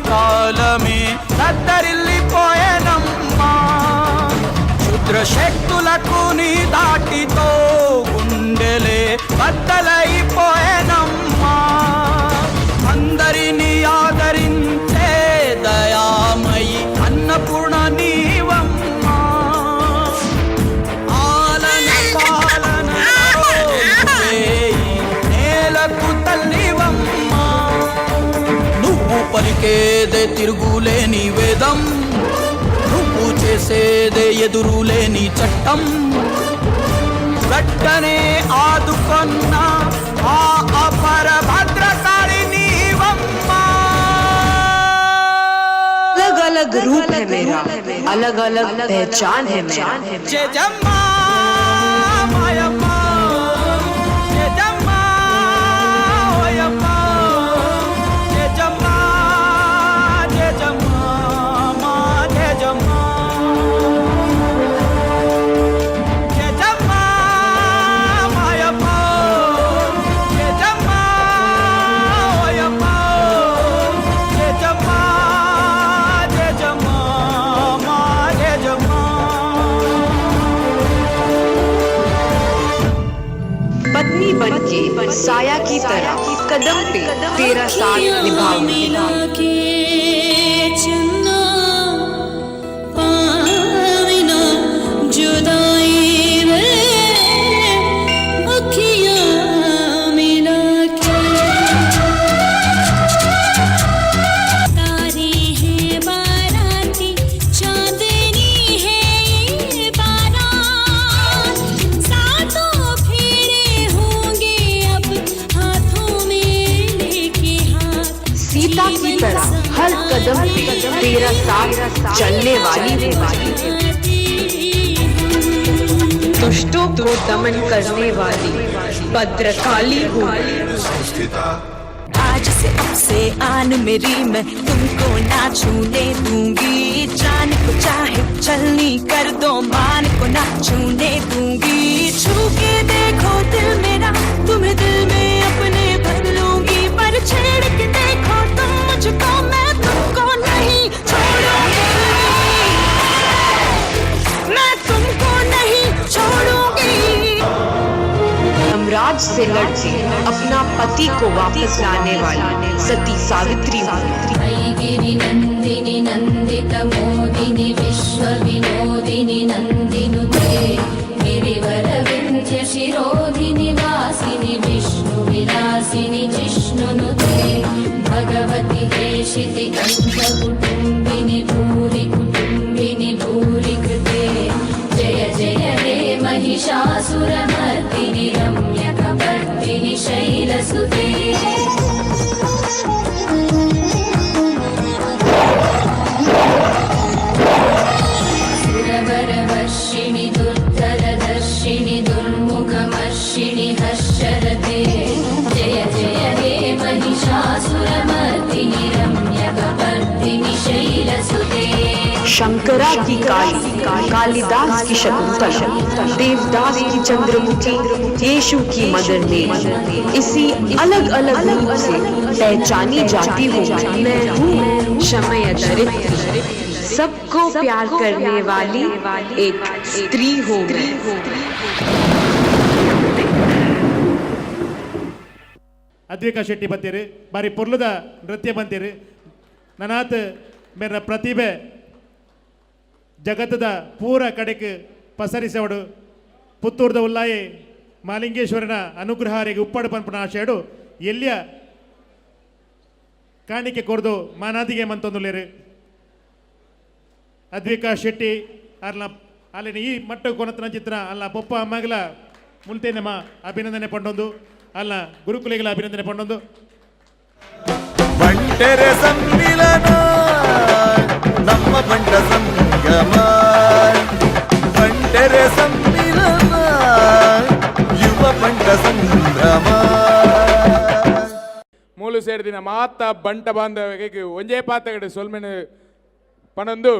काल में सत्तरिल्ली पोए नम्मा शुद्र शक्तुలకు नी दाटी तो गुंडेले बदलई पोए नम्मा अंदरिनी आदरिंचे दयामयी अन्नपूर्ण नीवम्मा आलन पालन నేలకు తల్లివమ్మా నువ్వు పలికేదే తిరుగులేని వేదం నువ్వు చేసేదే ఎదురులేని చట్టం వెంటనే ఆదుకొన్న ఆ అపర భద్రకాళి నీవమ్మా अलग अलग रूप है मेरा अलग अलग पहचान है मेरा जय जम्मा मायम्मा जय जम्मा ओयम्मा जय जम्मा मा जय जम्मा जय जम्मा मायम्मा जय जम्मा ओयम्मा जय जम्मा पत्नी बनके साया की तरह कदम पे तेरा साथ निभाऊंगी हर कदम पे तेरा साथ चलने वाली दुष्टों को दमन करने वाली भद्रकाली हूँ आज से अब से आन मेरी मैं तुमको ना छूने दूंगी जान को चाहे चलनी कर दो मान को ना छूने दूंगी छू के देखो दिल मेरा तुम्हें दिल में अपने बदलूंगी पर छेड़ के देखो तुम मुझको मैं तुमको नहीं छोड़ूंगी मैं तुमको नहीं छोड़ूंगी यमराज से लड़के अपना पति को वापस लाने वाली सती सावित्री गिरि नंदिनी नंदित मोदिनी विश्व विनोदिनी नंदिनुते गिरिवर विंध्य शिरोधिनि वासिनि विष्णु विलासिनि जिष्णुनुते भगवति देशिति कंठ कुटुंबिनि भूरि कृते जय जय महिषासुरमर्दिनि रम्यकपर्दिनि शैलसुते सुरवरवर्षिणि दुर्धरदर्शिनि दुर्मुखमर्षिणि हर्षरते जय जय हे महिषासुरमर्दिनि रम्यकपर्दिनि शैलसुते शंकरा की काली, कालिदास की शकुंतला, देवदास की चंद्रमुखी, यीशु की मदर मेरी, इसी अलग अलग रूप से पहचानी जाती हूँ मैं हूँ क्षमय दरिद्र, सबको प्यार करने वाली एक स्त्री हूँ मैं। ಅದ್ವಿಕಾ ಶೆಟ್ಟಿ ಬಂತೀರಿ ಬಾರಿ ಪೊರ್ಲುದ ನೃತ್ಯ ಬಂತೀರಿ ನನಾತ್ ಮೇರ ಪ್ರತಿಭೆ ಜಗತ್ತದ ಪೂರ ಕಡೆಗೆ ಪಸರಿಸವಡು ಪುತ್ತೂರ್ದ ಉಲ್ಲಾಯಿ ಮಾಲಿಂಗೇಶ್ವರನ ಅನುಗ್ರಹಾರಿಗೆ ಉಪ್ಪಡು ಪನ್ಪನ ಆಶೆಡು ಎಲ್ಲಿಯ ಕಾಣಿಕೆ ಕೊರ್ದು ಮಾನಾದಿಗೆ ಮಂತೊಂದುಲೇರು ಅದ್ವಿಕಾ ಶೆಟ್ಟಿ ಅಲ್ಲ ಅಲ್ಲಿನ ಈ ಮಟ್ಟ ಕೊನತನ ಚಿತ್ರ ಅಲ್ಲ ಪೊಪ್ಪ ಅಮ್ಮಗಲ ಮುಲ್ತೇನಮ್ಮ ಅಭಿನಂದನೆ ಪಂಡೊಂದು ಅಲ್ಲ ಗುರುಕುಲಿಗಳ ಅಭಿನಂದನೆ ಪಂಡೊಂದು ಬಂಟರ ಸಮ್ಮಿಲನ ನಮ್ಮ ಬಂಟ ಸಂಗಮ ಬಂಟರ ಸಮ್ಮಿಲನ ಯುವ ಬಂಟ ಸಂಭ್ರಮ ಮೂಲು ಸೇರಿದಿನ ಮಾತ ಬಂಟ ಬಾಂಧವರಿಗೆ ಒಂಜೇ ಪಾತಗಡೆ ಸೊಲ್ಮೆನು ಪನೊಂದು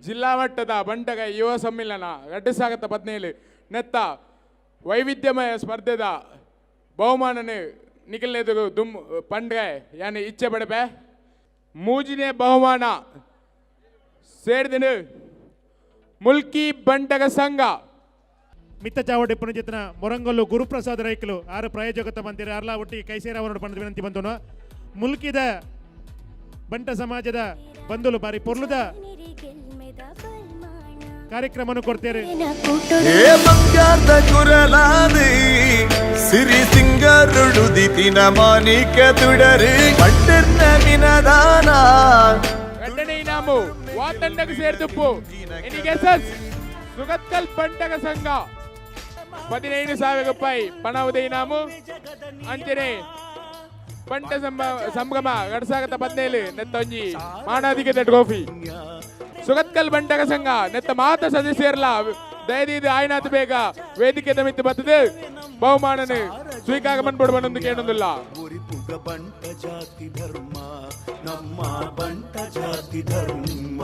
ಜಿಲ್ಲಾ ಮಟ್ಟದ ಬಂಟಗ ಯುವ ಸಮ್ಮಿಲನ 2017 ನೆತ್ತ ವೈವಿಧ್ಯಮಯ ಸ್ಪರ್ಧೆದ ಬಹುಮಾನನು ನಿಖಿಲ್ನೆದುರು ದುಮ್ ಪಂಡ್ರೆ ಯಾನೆ ಇಚ್ಛೆ ಪಡಬೆ ಮೂಜಿನೇ ಬಹುಮಾನ ಸೇರಿದಿನ ಮುಲ್ಕಿ ಬಂಟಗ ಸಂಘ ಮಿತ್ತ ಚಾವಡಿ ಪುನಚಿತ್ರ ಮೊರಂಗೊಲ್ಲು ಗುರುಪ್ರಸಾದ್ ರೈಕಲು ಆರು ಪ್ರಾಯೋಜಕತ ಬಂದಿರ ಅರ್ಲ ಒಟ್ಟಿಗೆ ಕೈಸೇರ ಅವರ ಪಣದ ವಿನಂತಿ ಬಂದನು ಮುಲ್ಕಿದ ಬಂಟ ಸಮಾಜದ ಬಂಧುಲು ಬಾರಿ ಪೊರ್ಲುದ ಕಾರ್ಯಕ್ರಮನು ಕೊಡ್ತೇವೆ ಏ ಬಂಗಾರದ ಕುರಲಾದಿ ಸಿರಿ ಸಿಂಗರುಡುದಿ ತಿನ ಮಾನಿಕ ತುಡರಿ ಬಂಟರ್ನ ಮಿನದಾನ ಗಡ್ಡನೆ ಇನಾಮು ವಾತಂಡಗ ಸೇರ್ದುಪ್ಪು ಎನಿಗೆ ಸಸ್ ಸುಗತ್ಕಲ್ ಬಂಟಗ ಸಂಘ 15,000 ರೂಪಾಯಿ ಪಣವುದ ಇನಾಮು ಅಂಚನೆ ಬಂಟ ಸಂಭ್ರಮ 2017 ನೆತ್ತೊಂಜಿ ಮಾನಾದಿಗೆ ಟ್ರೋಫಿ ಸುಗತ್ಕಲ್ ಬಂಟಗ ಸಂಘ ನೆತ್ತ ಮಾತ ಸದಸ್ಯರ್ಲ ದಯದೀದು ಆಯ್ನಾತ್ ಬೇಗ ವೇದಿಕೆ ತಮಿತ್ತು ಬರ್ತದೆ ಬಹುಮಾನನು ಸ್ವೀಕಾರ ಮನ್ಪಡುವನೊಂದು ಕೇಳೊಂದಿಲ್ಲ ಬಂಟ ಜಾತಿ ಧರ್ಮ ನಮ್ಮ ಬಂಟ ಜಾತಿ ಧರ್ಮ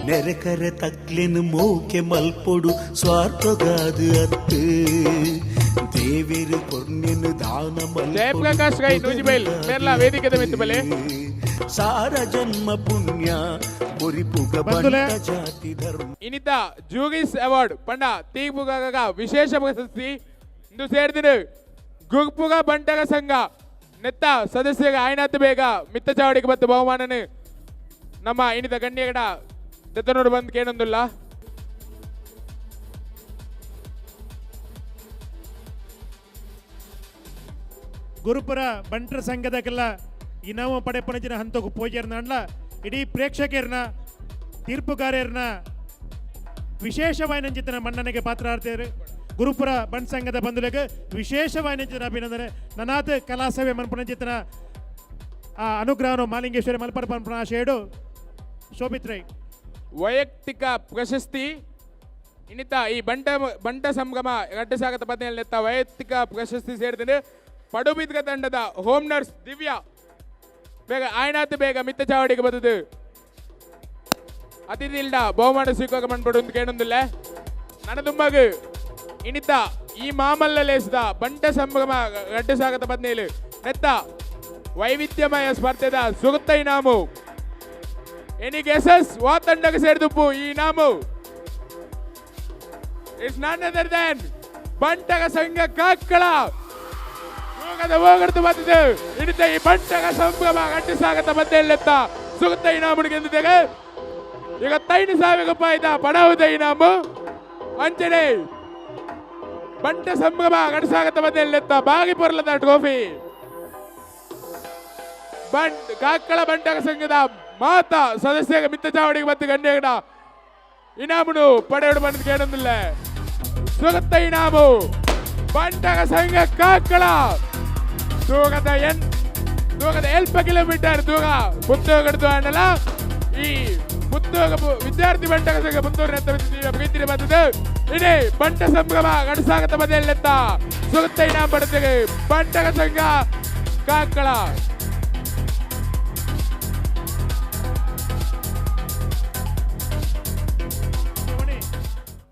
ನೆರೆಕರೆ ತಕ್ಲೆನು ಮೋಕೆ ಮಲ್ಪೊಡು ಸ್ವಾರ್ಥಗಾದು ಅತ್ತು ದೇವೇರು ಕೊರ್ನೆನು ದಾನ ಜಯಪ್ರಕಾಶ್ ಗೈ ನೂಜಿಬೈಲ್ ಮೇರ್ಲ ವೇದಿಕೆ ತಮಿತ್ತು ಬಲೆ ಸಾರ ಜನ್ಮ ಪುಣ್ಯ ಬೊರಿಪುಗ ಬಂಟ ಜಾತಿ ಧರ್ಮ ಇನಿತ ಜೂಗಿಸ್ ಅವಾರ್ಡ್ ಪಂಡ ತೀಪುಗ ವಿಶೇಷ ಪ್ರಶಸ್ತಿ ಇಂದು ಸೇರಿದಿರು ಗುಗ್ಪುಗ ಬಂಟಗ ಸಂಘ ನೆತ್ತ ಸದಸ್ಯಗ ಆಯ್ನಾತ್ ಬೇಗ ಮಿತ್ತ ಚಾವಡಿಗೆ ಬತ್ತು ಬಹುಮಾನನು ನಮ್ಮ ಇನಿತ ಗಣ್ಯಗಡ ದತ್ತನೋಡು ಬಂದು ಕೇಳೊಂದಿಲ್ಲ ಗುರುಪುರ ಬಂಟರ ಸಂಘದಕ್ಕೆಲ್ಲ ಇನಾಮ ಪಡೆಪಣಜಿನ ಹಂತಕ್ಕೂ ಪೂಜೆರ್ನ ಅಂಡ್ಲ ಇಡೀ ಪ್ರೇಕ್ಷಕರನ್ನ ತೀರ್ಪುಗಾರರನ್ನ ವಿಶೇಷವಾದ ಚಿತ್ರ ಮನ್ನಣೆಗೆ ಪಾತ್ರ ಆಡ್ತಾರೆ ಗುರುಪುರ ಬಂಟ್ ಸಂಘದ ಬಂಧುಗಳಿಗೆ ವಿಶೇಷವಾದ ಚಿತ್ರ ಅಭಿನಂದನೆ ನನಾತ್ ಕಲಾಸಭೆ ಮನ್ಪಣ ಚಿತ್ರ ಆ ಅನುಗ್ರಹನು ಮಾಲಿಂಗೇಶ್ವರಿ ಮಲ್ಪಡ ಪನ್ಪಣ ಶೇಡು ಶೋಭಿತ್ ರೈ ವೈಯಕ್ತಿಕ ಪ್ರಶಸ್ತಿ ಇನ್ನಿತ ಈ ಬಂಟ ಸಂಗಮ 2017 ನೆತ್ತ ವೈಯಕ್ತಿಕ ಪ್ರಶಸ್ತಿ ಸೇರಿದ್ರೆ ಪಡುಬಿದ್ಗ ತಂಡದ ಹೋಮ್ ನರ್ಸ್ ದಿವ್ಯಾ ಬೇಗ ಆಯ್ನಾತ್ ಬೇಗ ಮಿತ್ತ ಚಾವಡಿಗೆ ಬರ್ತದೆ ಅತಿಥಿ ಇಲ್ಡ ಬಹುಮಾನ ಸ್ವೀಕಾರ ಮಾಡ್ಬಿಡು ಅಂತ ಕೇಳೊಂದಿಲ್ಲ ನನ್ನ ತುಂಬಾಗ ಇನ್ನಿತ ಈ ಮಾಮಲ್ಲ ಲೇಸಿದ ಬಂಟ ಸಂಭ್ರಮ 2017 ನೆತ್ತ ವೈವಿಧ್ಯಮಯ ಸ್ಪರ್ಧೆದ ಸುಗತ ಇನಾಮು ಎನಿಗೆ ಎಸ್ ವಾತಂಡಗೆ ಸೇರಿದುಪ್ಪು ಈ ಇನಾಮು ಇಟ್ಸ್ ನಾನ್ ಅದರ್ ದನ್ ಬಂಟಗ ಸಂಘ ಕಾಕ್ಕಳ ಹೋಗಡ್ತು ಬಂದಿದೆ ಇಡಿತ ಈ ಬಂಟಗ ಸಂಭ್ರಮ 2017 ಸುಗತ ಇನಾಮು ಗೆದ್ದಿದೆ ಈಗ 5,000 ರೂಪಾಯಿ ಪಣವುದ ಇನಾಮು ಅಂಚನೆ ಬಂಟ ಸಂಭ್ರಮ 2017 ಬಾಗಿ ಪೊರ್ಲದ ಟ್ರೋಫಿ ಕಾಕ್ಕಳ ಬಂಟಗ ಸಂಘದ ಮಾತಾ ಸದಸ್ಯ ಮಿತ್ತ ಚಾವಡಿಗೆ ಮತ್ತು ಗಣ್ಯಗಡ ಇನಾಮನು ಪಡೆಯೋಡು ಬಂದು ಕೇಳೊಂದಿಲ್ಲ ಸುಗತ್ತೈನಾಮು ಬಂಟಗ ಸಂಘ ಕಾಕಳ ತೂಗದ ಎಲ್ಪ ಕಿಲೋಮೀಟರ್ ತೂಗ ಪುತ್ತೂಗಡ್ದು ಅನ್ನಲ್ಲ ಈ ಪುತ್ತೂಗ ವಿದ್ಯಾರ್ಥಿ ಬಂಟಗ ಸಂಘ ಪುತ್ತೂರಿನ ಬಂದದ್ದು ಇಡೀ ಬಂಟ ಸಂಗಮ ಗಡಸಾಗತ ಬದಲೆತ್ತ ಸುಗತ್ತೈನ ಬಡತೆಗೆ ಬಂಟಗ ಸಂಘ ಕಾಕಳ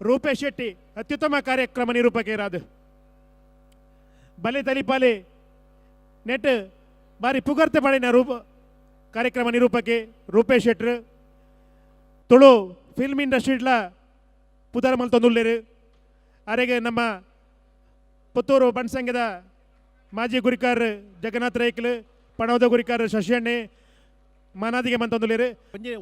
ರೂಪೇಶ್ ಶೆಟ್ಟಿ ಅತ್ಯುತ್ತಮ ಕಾರ್ಯಕ್ರಮ ನಿರೂಪಕರಾದ ಬಲೆ ತಲಿಪಾಲೆ ನೆಟ್ ಬಾರಿ ಪುಗರ್ತೆ ಪಡಿನ ಕಾರ್ಯಕ್ರಮ ನಿರೂಪಕೆ ರೂಪೇಶ್ ಶೆಟ್ರು ತುಳು ಫಿಲ್ಮ್ ಇಂಡಸ್ಟ್ರಿಡ್ಲ ಪುದರ ಮಲ್ತೊಂದುಲ್ಲೇರು ಅರೆಗೆ ನಮ್ಮ ಪುತ್ತೂರು ಬಣ್ಸಂಘದ ಮಾಜಿ ಗುರಿಕಾರ್ ಜಗನ್ನಾಥ್ ರೈಕ್ಲು ಪಣವದ ಗುರಿಕಾರ್ ಶಶಿಯಣ್ಣೆ ಮಾನಾದಿಗೆ ಮಂತೊಂದುಲ್ಲೇರು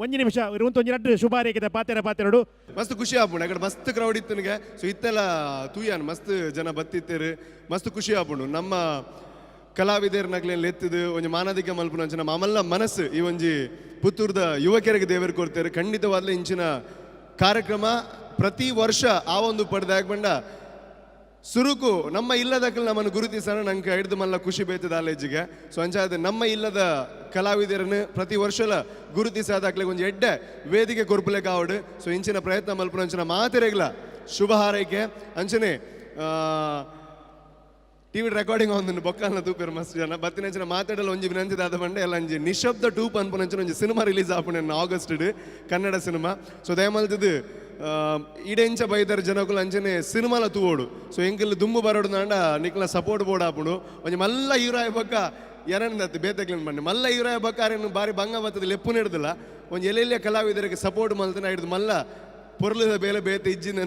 ಒಂಜಿ ನಿಮಿಷ ಒಂಜಿ ನಟ್ಟು ಶುಭ ಹಾರೈಕೆ ಪಾತೆರಡು ಮಸ್ತ್ ಖುಷಿ ಆಪುಂಡು ಯಾಕಂದ್ರೆ ಮಸ್ತ್ ಕ್ರೌಡ್ ಇತ್ತು ನನಗೆ ಸೊ ಇತ್ತೆಲ್ಲ ತೂಯಾನ್ ಮಸ್ತ್ ಜನ ಬತ್ತಿತ್ತೇರು ಮಸ್ತ್ ಖುಷಿ ಆಪುಂಡು ನಮ್ಮ ಕಲಾವಿದರ್ನಾಗ್ಲೇನು ಎತ್ತದು ಒಂಜಿ ಮಾನದಿಗೆ ಮಲ್ಪುನ ಅಂಚ ನಮ್ಮ ಅಮಲ್ಲ ಮನಸ್ಸು ಈ ಒಂಜಿ ಪುತ್ತೂರ್ದ ಯುವಕರಿಗೆ ದೇವರು ಕೊಡ್ತಾರೆ ಖಂಡಿತವಾದ್ಲೇ ಇಂಚಿನ ಕಾರ್ಯಕ್ರಮ ಪ್ರತಿ ವರ್ಷ ಆ ಒಂದು ಪಡೆದಾಗ ಬಂಡ ಸುರುಕು ನಮ್ಮ ಇಲ್ಲದಕ್ಕಲ್ಲಿ ನಮ್ಮನ್ನು ಗುರುತಿಸೋಣ ನಂಗೆ ಹಿಡಿದು ಮಲ್ಲ ಖುಷಿ ಬೇಯ್ತದ ಆಲೇಜಿಗೆ ಸೊ ಅಂಚಾದ ನಮ್ಮ ಇಲ್ಲದ ಕಲಾವಿದರನ್ನು ಪ್ರತಿ ವರ್ಷಲ ಗುರುತಿಸಾದಾಗ್ಲೇ ಒಂದು ಎಡ್ಡೆ ವೇದಿಕೆ ಕೊರ್ಪಲೆ ಕಾವಡು ಸೊ ಇಂಚಿನ ಪ್ರಯತ್ನ ಮಲ್ಪುನ ಅಂಚಿನ ಮಾತೆರೆಗ್ಲ ಶುಭ ಹಾರೈಕೆ ಅಂಚನೆ ಟಿವಿ ರೆಕಾರ್ಡಿಂಗ್ ಒಂದು ಬೊಕ್ಕಲ್ನ ತೂಪೇರು ಮಸ್ತ್ ಜನ ಬತ್ತಿನ ಮಾತಾಡಲು ಒಂಜಿ ವಿನಂತಿದಾದ ಬಂಡೆ ಎಲ್ಲ ಒಂಜಿ ನಿಶಬ್ದ ಟೂಪ್ ಅನ್ಪುನಂಚಿನ ಒಂಜಿ ಸಿನಿಮಾ ರಿಲೀಸ್ ಆಪುಣ ಆಗಸ್ಟ್ ಕನ್ನಡ ಸಿನಿಮಾ ಸೊ ದಯಮಲ್ತದು ಇಡೆಂಚ ಬೈದರ ಜನಕ್ಕೂ ಅಂಚನೆ ಸಿನಿಮಾಲ ತೂವೋಡು ಸೊ ಎಂಕಲ್ ದುಂಬು ಬರೋಡು ನಾಂಡ ನಿಕ್ಲ ಸಪೋರ್ಟ್ ಬೋರ್ಡ್ ಆಪುಡು ಒಂಜಿ ಮಲ್ಲ ಹೀರೋ ಬಕ್ಕ ಏನಂದತ್ತು ಬೇತಕ್ಲೇನು ಬನ್ನಿ ಮಲ್ಲ ಹೀರೋ ಬಕ್ಕ ಅರೇನು ಬಾರಿ ಭಂಗ ಬರ್ತದೆ ಲೆಪ್ಪು ಹಿಡ್ದಿಲ್ಲ ಒಂದು ಎಲ್ಲೆಲ್ಲ ಕಲಾವಿದರಿಗೆ ಸಪೋರ್ಟ್ ಮಲ್ತನ ಹಿಡಿದು ಮಲ್ಲ ಪೊರ್ಲದ ಬೇಲೆ ಬೇತೆ ಇಜ್ಜಿನ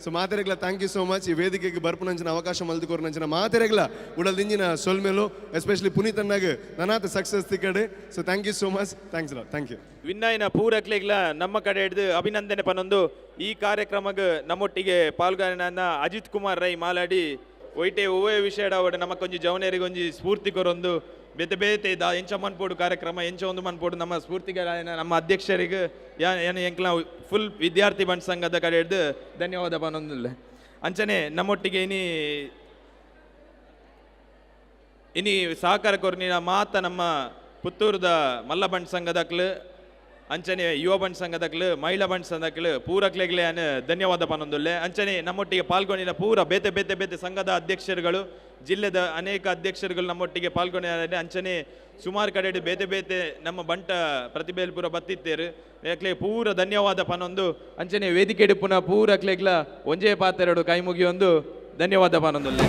ಸೊ ಮಾತೆರೆಗ್ಲ ಥ್ಯಾಂಕ್ ಯು ಸೋ ಮಚ್ ಈ ವೇದಿಕೆಗೆ ಬರ್ಪುನಂಚಿನ ಅವಕಾಶ ಮಲ್ದುಕೋರ್ನಂಚಿನ ಮಾತೆರೆಗ್ಲ ಉಡಲ್ದಿಂಜಿನ ಸೊಲ್ಮೇಲು ಎಸ್ಪೆಷಲಿ ಪುನೀತ್ ಅಣ್ಣಗೆ ನನಾತ ಸಕ್ಸಸ್ ತಿಕ್ಕಡೆ so thank you so much thank you ವಿನ್ನಾಯಿನ ಪೂರಕ್ಲೆಗ್ಲ ನಮ್ಮ ಕಡೆ ಹಿಡಿದು ಅಭಿನಂದನೆ ಪನ್ನೊಂದು ಈ ಕಾರ್ಯಕ್ರಮಕ್ಕೆ ನಮ್ಮೊಟ್ಟಿಗೆ ಪಾಲ್ಗೊಳ್ಳ ಅಜಿತ್ ಕುಮಾರ್ ರೈ ಮಾಲಾಡಿ ಒಯ್ಟೆ ಓವೇ ವಿಷಯಡ ಅವಡ ನಮಕೊಂಜಿ ಜವನೇರಿಗೆ ಒಂಜಿ ಸ್ಫೂರ್ತಿ ಕೊರೊಂದು ಬೇತೆ ಬೇತೆ ಎಂಚ ಮನ್ಪೋಡು ಕಾರ್ಯಕ್ರಮ ಎಂಚ ಒಂದು ಮನ್ಪೋಡು ನಮ್ಮ ಸ್ಫೂರ್ತಿಗಾರನ ನಮ್ಮ ಅಧ್ಯಕ್ಷರಿಗೆ ಏನು ಎಂಕ್ಲ ಫುಲ್ ವಿದ್ಯಾರ್ಥಿ ಬಂಡ್ ಸಂಘದ ಕಡೆ ಹಿಡಿದು ಧನ್ಯವಾದ ಪನ್ನೊಂದಿಲ್ಲ ಅಂಚನೆ ನಮ್ಮೊಟ್ಟಿಗೆ ಇನಿ ಸಹಕಾರ ಕೊರ್ನಿನ ಮಾತ ನಮ್ಮ ಪುತ್ತೂರದ ಮಲ್ಲ ಬಂಡ್ ಸಂಘದಕ್ಲು ಅಂಚನೆ ಯುವ ಬಂಡ್ ಸಂಘದಕ್ಲು ಮಹಿಳಾ ಬಂಡ್ ಸಂಘದಕ್ಲು ಪೂರಕ್ಲೆಗ್ಲೆ ಅನ್ನು ಧನ್ಯವಾದ ಪನ್ನೊಂದುಲ್ಲೆ ಅಂಚನೆ ನಮ್ಮೊಟ್ಟಿಗೆ ಪಾಲ್ಗೊಂಡಿನ ಪೂರ ಬೇತೆ ಬೇತೆ ಬೇತೆ ಸಂಘದ ಅಧ್ಯಕ್ಷರುಗಳು ಜಿಲ್ಲೆದ ಅನೇಕ ಅಧ್ಯಕ್ಷರುಗಳು ನಮ್ಮೊಟ್ಟಿಗೆ ಪಾಲ್ಗೊಂಡಿದ್ದಾರೆ ಅಂಚನೆ ಸುಮಾರು ಕಡೆ ಬೇತೆ ಬೇತೆ ನಮ್ಮ ಬಂಟ ಪ್ರತಿಭೆಯಲ್ಲಿ ಪೂರ ಬತ್ತಿತ್ತೇರು ಯಾಕ್ಲೆ ಪೂರ ಧನ್ಯವಾದ ಪನ್ನೊಂದು ಅಂಚನೆ ವೇದಿಕೆ ಪುನಃ ಪೂರಕ್ಲೆಗ್ಲ ಒಂಜೇ ಪಾತೆರಡು ಕೈ ಮುಗಿಯೊಂದು ಧನ್ಯವಾದ ಪನ್ನೊಂದುಲ್ಲೆ